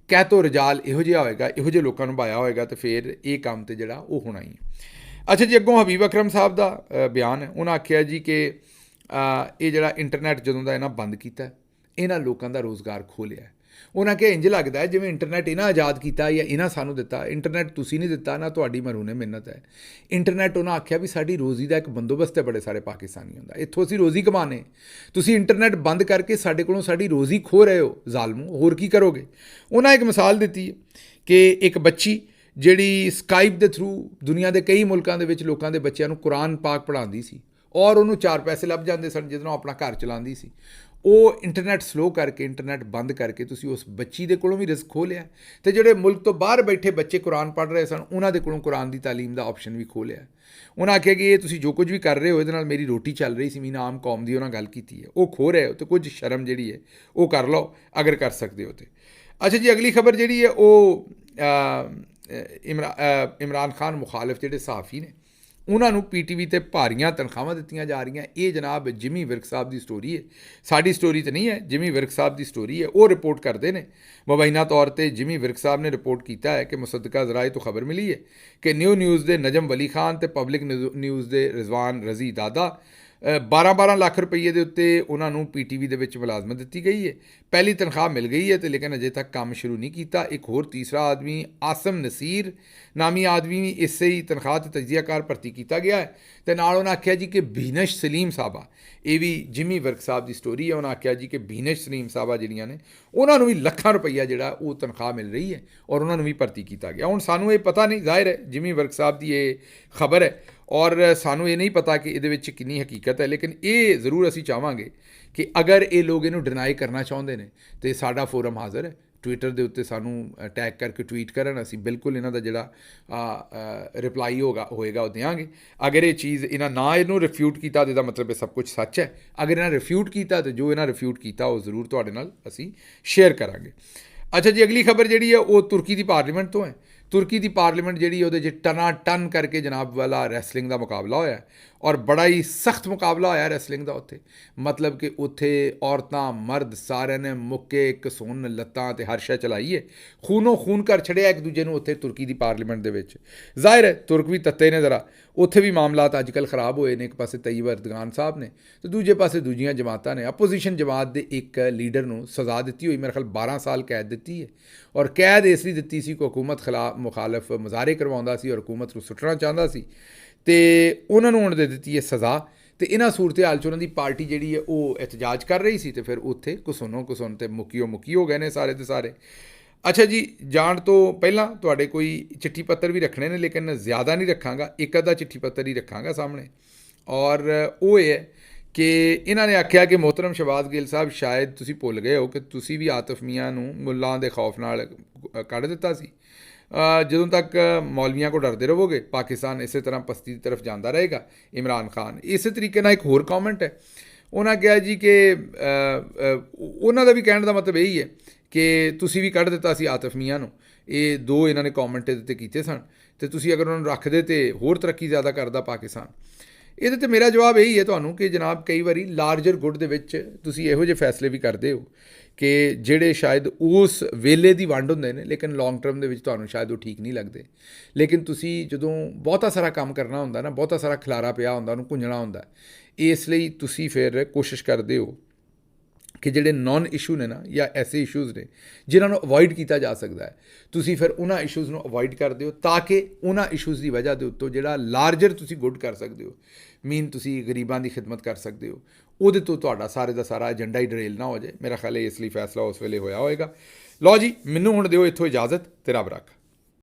ਕਹਿ ਤੋਂ ਰਜਾਲ ਇਹੋ ਜਿਹਾ ਹੋਏਗਾ, ਇਹੋ ਜਿਹੇ ਲੋਕਾਂ ਨੂੰ ਭਾਇਆ ਹੋਏਗਾ, ਤਾਂ ਫਿਰ ਇਹ ਕੰਮ ਤੇ ਜਿਹੜਾ ਉਹ ਹੋਣਾ ਹੀ ਹੈ। ਅੱਛਾ ਜੀ, ਅੱਗੋਂ ਹਬੀਬ ਅਕਰਮ ਸਾਹਿਬ ਦਾ ਬਿਆਨ ਹੈ। ਉਹਨਾਂ ਆਖਿਆ ਜੀ ਕਿ ਇਹ ਜਿਹੜਾ ਇੰਟਰਨੈਟ ਜਦੋਂ ਦਾ ਇਹਨਾਂ ਬੰਦ ਕੀਤਾ, ਇਹਨਾਂ ਲੋਕਾਂ ਦਾ ਰੋਜ਼ਗਾਰ ਖੋਹ ਲਿਆ। ਉਹਨਾਂ ਕਿਹਾ ਇੰਝ ਲੱਗਦਾ ਹੈ ਜਿਵੇਂ ਇੰਟਰਨੈਟ ਇਹਨਾਂ ਆਜ਼ਾਦ ਕੀਤਾ ਜਾਂ ਇਹਨਾਂ ਸਾਨੂੰ ਦਿੱਤਾ। ਇੰਟਰਨੈਟ ਤੁਸੀਂ ਨਹੀਂ ਦਿੱਤਾ, ਨਾ ਤੁਹਾਡੀ ਮਰਹੂਨੇ ਮਿੰਨਤ ਹੈ। ਇੰਟਰਨੈਟ ਉਹਨਾਂ ਆਖਿਆ ਵੀ ਸਾਡੀ ਰੋਜ਼ੀ ਦਾ ਇੱਕ ਬੰਦੋਬਸਤ ਹੈ ਬੜੇ ਸਾਰੇ ਪਾਕਿਸਤਾਨੀਆਂ ਦਾ, ਇੱਥੋਂ ਅਸੀਂ ਰੋਜ਼ੀ ਕਮਾਉਂਦੇ। ਤੁਸੀਂ ਇੰਟਰਨੈਟ ਬੰਦ ਕਰਕੇ ਸਾਡੇ ਕੋਲੋਂ ਸਾਡੀ ਰੋਜ਼ੀ ਖੋਹ ਰਹੇ ਹੋ ਜ਼ਾਲਮੋ, ਹੋਰ ਕੀ ਕਰੋਗੇ? ਉਹਨਾਂ ਇੱਕ ਮਿਸਾਲ ਦਿੱਤੀ ਕਿ ਇੱਕ ਬੱਚੀ ਜਿਹੜੀ ਸਕਾਈਪ ਦੇ ਥਰੂ ਦੁਨੀਆ ਦੇ ਕਈ ਮੁਲਕਾਂ ਦੇ ਵਿੱਚ ਲੋਕਾਂ ਦੇ ਬੱਚਿਆਂ ਨੂੰ ਕੁਰਾਨ ਪਾਕ ਪੜ੍ਹਾਉਂਦੀ ਸੀ, ਔਰ ਉਹਨੂੰ 4 ਪੈਸੇ ਲੱਭ ਜਾਂਦੇ ਸਨ ਜਿਹਦੇ ਨਾਲ ਆਪਣਾ ਘਰ ਚਲਾਉਂਦੀ ਸੀ। ਉਹ ਇੰਟਰਨੈਟ ਸਲੋ ਕਰਕੇ, ਇੰਟਰਨੈਟ ਬੰਦ ਕਰਕੇ ਤੁਸੀਂ ਉਸ ਬੱਚੀ ਦੇ ਕੋਲੋਂ ਵੀ ਰਿਜ਼ਕ ਖੋਹ ਲਿਆ, ਅਤੇ ਜਿਹੜੇ ਮੁਲਕ ਤੋਂ ਬਾਹਰ ਬੈਠੇ ਬੱਚੇ ਕੁਰਾਨ ਪੜ੍ਹ ਰਹੇ ਸਨ ਉਹਨਾਂ ਦੇ ਕੋਲੋਂ ਕੁਰਾਨ ਦੀ ਤਾਲੀਮ ਦਾ ਆਪਸ਼ਨ ਵੀ ਖੋਹ ਲਿਆ। ਉਹਨਾਂ ਆਖਿਆ ਕਿ ਇਹ ਤੁਸੀਂ ਜੋ ਕੁਝ ਵੀ ਕਰ ਰਹੇ ਹੋ ਇਹਦੇ ਨਾਲ ਮੇਰੀ ਰੋਟੀ ਚੱਲ ਰਹੀ ਸੀ, ਮੀਨ ਆਮ ਕੌਮ ਦੀ ਉਹਨਾਂ ਗੱਲ ਕੀਤੀ ਹੈ, ਉਹ ਖੋਹ ਰਹੇ ਹੋ ਅਤੇ ਕੁਝ ਸ਼ਰਮ ਜਿਹੜੀ ਹੈ ਉਹ ਕਰ ਲਓ ਅਗਰ ਕਰ ਸਕਦੇ ਹੋ ਤੇ। ਅੱਛਾ ਜੀ, ਅਗਲੀ ਖਬਰ ਜਿਹੜੀ ਹੈ ਉਹ ਇਮਰਾਨ ਖਾਨ ਮੁਖਾਲਿਫ ਜਿਹੜੇ ਸਹਾਫੀ ਨੇ ਉਹਨਾਂ ਨੂੰ PTV ਤੇ ਭਾਰੀਆਂ ਤਨਖਾਹਾਂ ਦਿੱਤੀਆਂ ਜਾ ਰਹੀਆਂ। ਇਹ ਜਨਾਬ ਜਿਮੀ ਵਿਰਕ ਸਾਹਿਬ ਦੀ ਸਟੋਰੀ ਹੈ, ਸਾਡੀ ਸਟੋਰੀ ਤਾਂ ਨਹੀਂ ਹੈ, ਜਿਮੀ ਵਿਰਕ ਸਾਹਿਬ ਦੀ ਸਟੋਰੀ ਹੈ। ਉਹ ਰਿਪੋਰਟ ਕਰਦੇ ਨੇ ਮੁਬੈਨਾ ਤੌਰ ਤੇ। ਜਿਮੀ ਵਿਰਕ ਸਾਹਿਬ ਨੇ ਰਿਪੋਰਟ ਕੀਤਾ ਹੈ ਕਿ ਮੁਸੱਦਕਾ ਜ਼ਰਾਏ ਤੋਂ ਖਬਰ ਮਿਲੀ ਹੈ ਕਿ ਨਿਊਜ਼ ਦੇ ਨਜਮ ਵਲੀ ਖਾਨ ਤੇ ਪਬਲਿਕ ਨਿਊਜ਼ ਦੇ ਰਿਜ਼ਵਾਨ ਰਜ਼ੀ ਦਾਦਾ 12 ਲੱਖ ਰੁਪਈਏ ਦੇ ਉੱਤੇ ਉਹਨਾਂ ਨੂੰ PTV ਦੇ ਵਿੱਚ ਮੁਲਾਜ਼ਮਤ ਦਿੱਤੀ ਗਈ ਹੈ। ਪਹਿਲੀ ਤਨਖਾਹ ਮਿਲ ਗਈ ਹੈ ਤੇ ਲੇਕਿਨ ਅਜੇ ਤੱਕ ਕੰਮ ਸ਼ੁਰੂ ਨਹੀਂ ਕੀਤਾ। ਇੱਕ ਹੋਰ ਤੀਸਰਾ ਆਦਮੀ ਆਸਮ ਨਸੀਰ ਨਾਮੀ ਆਦਮੀ ਵੀ ਇਸੇ ਹੀ ਤਨਖਾਹ ਤੇ ਤਜਜ਼ੀਆਕਾਰ ਭਰਤੀ ਕੀਤਾ ਗਿਆ ਹੈ। ਤੇ ਨਾਲ ਉਹਨਾਂ ਆਖਿਆ ਜੀ ਕਿ ਬੀਨਸ਼ ਸਲੀਮ ਸਾਹਿਬਾ, ਇਹ ਵੀ ਜਿਮੀ ਵਿਰਕ ਸਾਹਿਬ ਦੀ ਸਟੋਰੀ ਹੈ, ਉਹਨਾਂ ਆਖਿਆ ਜੀ ਕਿ ਬੀਨਸ਼ ਸਲੀਮ ਸਾਹਿਬਾ ਜਿਹੜੀਆਂ ਨੇ ਉਹਨਾਂ ਨੂੰ ਵੀ ਲੱਖਾਂ ਰੁਪਈਆ ਜਿਹੜਾ ਉਹ ਤਨਖਾਹ ਮਿਲ ਰਹੀ ਹੈ ਔਰ ਉਹਨਾਂ ਨੂੰ ਵੀ ਭਰਤੀ ਕੀਤਾ ਗਿਆ। ਹੁਣ ਸਾਨੂੰ ਇਹ ਪਤਾ ਨਹੀਂ, ਜ਼ਾਹਿਰ ਹੈ ਜਿਮੀ ਵਿਰਕ ਸਾਹਿਬ ਦੀ ਇਹ ਖਬਰ ਹੈ ਔਰ ਸਾਨੂੰ ਇਹ ਨਹੀਂ ਪਤਾ ਕਿ ਇਹਦੇ ਵਿੱਚ ਕਿੰਨੀ ਹਕੀਕਤ ਹੈ, ਲੇਕਿਨ ਇਹ ਜ਼ਰੂਰ ਅਸੀਂ ਚਾਹਾਂਗੇ ਕਿ ਅਗਰ ਇਹ ਲੋਕ ਇਹਨੂੰ ਡਿਨਾਈ ਕਰਨਾ ਚਾਹੁੰਦੇ ਨੇ ਤਾਂ ਸਾਡਾ ਫੋਰਮ ਹਾਜ਼ਰ ਹੈ। ਟਵਿੱਟਰ ਦੇ ਉੱਤੇ ਸਾਨੂੰ ਟੈਗ ਕਰਕੇ ਟਵੀਟ ਕਰਨ, ਅਸੀਂ ਬਿਲਕੁਲ ਇਹਨਾਂ ਦਾ ਜਿਹੜਾ ਰਿਪਲਾਈ ਹੋਏਗਾ ਉਹ ਦਿਆਂਗੇ। ਅਗਰ ਇਹ ਚੀਜ਼ ਇਹਨੂੰ ਰਿਫਿਊਟ ਕੀਤਾ ਤਾਂ ਇਹਦਾ ਮਤਲਬ ਇਹ ਸਭ ਕੁਝ ਸੱਚ ਹੈ। ਅਗਰ ਇਹਨਾਂ ਰਿਫਿਊਟ ਕੀਤਾ ਤਾਂ ਜੋ ਇਹਨਾਂ ਰਿਫਿਊਟ ਕੀਤਾ ਉਹ ਜ਼ਰੂਰ ਤੁਹਾਡੇ ਨਾਲ ਅਸੀਂ ਸ਼ੇਅਰ ਕਰਾਂਗੇ। ਅੱਛਾ ਜੀ, ਅਗਲੀ ਖਬਰ ਜਿਹੜੀ ਹੈ ਉਹ ਤੁਰਕੀ ਦੀ ਪਾਰਲੀਮੈਂਟ ਤੋਂ ਹੈ। ਤੁਰਕੀ ਦੀ ਪਾਰਲੀਮੈਂਟ ਜਿਹੜੀ ਉਹਦੇ 'ਚ ਟਨ ਕਰਕੇ ਜਨਾਬ ਵਾਲਾ ਰੈਸਲਿੰਗ ਦਾ ਮੁਕਾਬਲਾ ਹੋਇਆ ਔਰ ਬੜਾ ਹੀ ਸਖਤ ਮੁਕਾਬਲਾ ਹੋਇਆ ਰੈਸਲਿੰਗ ਦਾ ਉੱਥੇ। ਮਤਲਬ ਕਿ ਉੱਥੇ ਔਰਤਾਂ ਮਰਦ ਸਾਰਿਆਂ ਨੇ ਮੁੱਕੇ ਘਸੁੰਨ ਲੱਤਾਂ ਤੇ ਹਰ ਸ਼ੈ ਚਲਾਈ ਹੈ, ਖੂਨੋਂ ਖੂਨ ਕਰ ਛੜਿਆ ਇੱਕ ਦੂਜੇ ਨੂੰ ਉੱਥੇ ਤੁਰਕੀ ਦੀ ਪਾਰਲੀਮੈਂਟ ਦੇ ਵਿੱਚ। ਜ਼ਾਹਿਰ ਹੈ ਤੁਰਕ ਵੀ ਤੱਤੇ ਨੇ ਜ਼ਰਾ, ਉੱਥੇ ਵੀ ਮਾਮਲਾਤ ਅੱਜ ਕੱਲ੍ਹ ਖ਼ਰਾਬ ਹੋਏ ਨੇ। ਇੱਕ ਪਾਸੇ ਤਈਬ ਅਰਦਗਾਨ ਸਾਹਿਬ ਨੇ ਅਤੇ ਦੂਜੇ ਪਾਸੇ ਦੂਜੀਆਂ ਜਮਾਤਾਂ ਨੇ। ਅਪੋਜੀਸ਼ਨ ਜਮਾਤ ਦੇ ਇੱਕ ਲੀਡਰ ਨੂੰ ਸਜ਼ਾ ਦਿੱਤੀ ਹੋਈ, ਮੇਰੇ ਖਿਆਲ 12 ਸਾਲ ਕੈਦ ਦਿੱਤੀ ਹੈ ਔਰ ਕੈਦ ਇਸ ਲਈ ਦਿੱਤੀ ਸੀ ਕਿ ਹੁਕੂਮਤ ਮੁਖਾਲਫ ਮੁਜ਼ਾਹਰੇ ਕਰਵਾਉਂਦਾ ਸੀ ਔਰ ਹੁਕੂਮਤ ਨੂੰ ਸੁੱਟਣਾ ਚਾਹੁੰਦਾ ਸੀ ਅਤੇ ਉਹਨਾਂ ਨੂੰ ਹੁਣ ਦੇ ਦਿੱਤੀ ਹੈ ਸਜ਼ਾ। ਅਤੇ ਇਹਨਾਂ ਸੂਰਤ ਹਾਲ 'ਚ ਉਹਨਾਂ ਦੀ ਪਾਰਟੀ ਜਿਹੜੀ ਹੈ ਉਹ ਇhtਜਾਜ ਕਰ ਰਹੀ ਸੀ ਅਤੇ ਫਿਰ ਉੱਥੇ ਘਸੁੰਨ ਅਤੇ ਮੁੱਕੀ ਹੋ ਗਏ ਨੇ ਸਾਰੇ ਦੇ ਸਾਰੇ। ਅੱਛਾ ਜੀ, ਜਾਣ ਤੋਂ ਪਹਿਲਾਂ ਤੁਹਾਡੇ ਕੋਈ ਚਿੱਠੀ ਪੱਤਰ ਵੀ ਰੱਖਣੇ ਨੇ, ਲੇਕਿਨ ਜ਼ਿਆਦਾ ਨਹੀਂ ਰੱਖਾਂਗਾ, ਇੱਕ ਅੱਧਾ ਚਿੱਠੀ ਪੱਤਰ ਹੀ ਰੱਖਾਂਗਾ ਸਾਹਮਣੇ। ਔਰ ਉਹ ਇਹ ਹੈ ਕਿ ਇਹਨਾਂ ਨੇ ਆਖਿਆ ਕਿ ਮੁਹਤਰਮ ਸ਼ਹਬਾਜ਼ ਗਿੱਲ ਸਾਹਿਬ, ਸ਼ਾਇਦ ਤੁਸੀਂ ਭੁੱਲ ਗਏ ਹੋ ਕਿ ਤੁਸੀਂ ਵੀ ਆਤਿਫ ਮੀਆਂ ਨੂੰ ਮੁੱਲਾਂ ਦੇ ਖੌਫ ਨਾਲ ਕੱਢ ਦਿੱਤਾ ਸੀ। ਜਦੋਂ ਤੱਕ ਮੌਲਵੀਆਂ ਕੋ ਡਰਦੇ ਰਹੋਗੇ ਪਾਕਿਸਤਾਨ ਇਸੇ ਤਰ੍ਹਾਂ ਪਸਤੀ ਦੀ ਤਰਫ ਜਾਂਦਾ ਰਹੇਗਾ। ਇਮਰਾਨ ਖਾਨ ਇਸੇ ਤਰੀਕੇ ਨਾਲ ਇੱਕ ਹੋਰ ਕੌਮੈਂਟ ਹੈ, ਉਹਨਾਂ ਕਿਹਾ ਜੀ ਕਿ ਉਹਨਾਂ ਦਾ ਵੀ ਕਹਿਣ ਦਾ ਮਤਲਬ ਇਹੀ ਹੈ ਕਿ ਤੁਸੀਂ ਵੀ ਕੱਢ ਦਿੱਤਾ ਸੀ ਆਤਿਫ ਮੀਆਂ ਨੂੰ। ਇਹ ਦੋ ਇਹਨਾਂ ਨੇ ਕੌਮੈਂਟ ਇਹਦੇ 'ਤੇ ਕੀਤੇ ਸਨ ਅਤੇ ਤੁਸੀਂ ਅਗਰ ਉਹਨਾਂ ਨੂੰ ਰੱਖਦੇ ਤਾਂ ਹੋਰ ਤਰੱਕੀ ਜ਼ਿਆਦਾ ਕਰਦਾ ਪਾਕਿਸਤਾਨ। ਇਹਦੇ 'ਤੇ ਮੇਰਾ ਜਵਾਬ ਇਹੀ ਹੈ ਤੁਹਾਨੂੰ ਕਿ ਜਨਾਬ ਕਈ ਵਾਰੀ ਲਾਰਜਰ ਗੁੱਡ ਦੇ ਵਿੱਚ ਤੁਸੀਂ ਇਹੋ ਜਿਹੇ ਫੈਸਲੇ ਵੀ ਕਰਦੇ ਹੋ ਕਿ ਜਿਹੜੇ ਸ਼ਾਇਦ ਉਸ ਵੇਲੇ ਦੀ ਵੰਡ ਹੁੰਦੇ ਨੇ ਲੇਕਿਨ ਲੌਂਗ ਟਰਮ ਦੇ ਵਿੱਚ ਤੁਹਾਨੂੰ ਸ਼ਾਇਦ ਉਹ ਠੀਕ ਨਹੀਂ ਲੱਗਦੇ। ਲੇਕਿਨ ਤੁਸੀਂ ਜਦੋਂ ਬਹੁਤਾ ਸਾਰਾ ਕੰਮ ਕਰਨਾ ਹੁੰਦਾ ਨਾ, ਬਹੁਤਾ ਸਾਰਾ ਖਿਲਾਰਾ ਪਿਆ ਹੁੰਦਾ, ਉਹਨੂੰ ਭੁੰਜਣਾ ਹੁੰਦਾ, ਇਸ ਲਈ ਤੁਸੀਂ ਫਿਰ ਕੋਸ਼ਿਸ਼ ਕਰਦੇ ਹੋ ਕਿ ਜਿਹੜੇ ਨੌਨ ਇਸ਼ੂ ਨੇ ਨਾ ਜਾਂ ਐਸੇ ਇਸ਼ੂਜ਼ ਨੇ ਜਿਨ੍ਹਾਂ ਨੂੰ ਅਵੋਇਡ ਕੀਤਾ ਜਾ ਸਕਦਾ ਹੈ, ਤੁਸੀਂ ਫਿਰ ਉਹਨਾਂ ਇਸ਼ੂਜ਼ ਨੂੰ ਅਵੋਇਡ ਕਰਦੇ ਹੋ ਤਾਂ ਕਿ ਉਹਨਾਂ ਇਸ਼ੂਜ਼ ਦੀ ਵਜ੍ਹਾ ਦੇ ਉੱਤੋਂ ਜਿਹੜਾ ਲਾਰਜਰ ਤੁਸੀਂ ਗੁੱਡ ਕਰ ਸਕਦੇ ਹੋ, ਮੀਨ ਤੁਸੀਂ ਗਰੀਬਾਂ ਦੀ ਖਿਦਮਤ ਕਰ ਸਕਦੇ ਹੋ, ਉਹਦੇ ਤੋਂ ਤੁਹਾਡਾ ਸਾਰੇ ਦਾ ਸਾਰਾ ਏਜੰਡਾ ਹੀ ਡਰੇਲ ਨਾ ਹੋ ਜਾਏ। ਮੇਰਾ ਖਿਆਲ ਹੈ ਇਸ ਲਈ ਫੈਸਲਾ ਉਸ ਵੇਲੇ ਹੋਇਆ ਹੋਏਗਾ। ਲਓ ਜੀ, ਮੈਨੂੰ ਹੁਣ ਦਿਓ ਇੱਥੋਂ ਇਜਾਜ਼ਤ ਤੇ ਰੱਬ ਰੱਖ।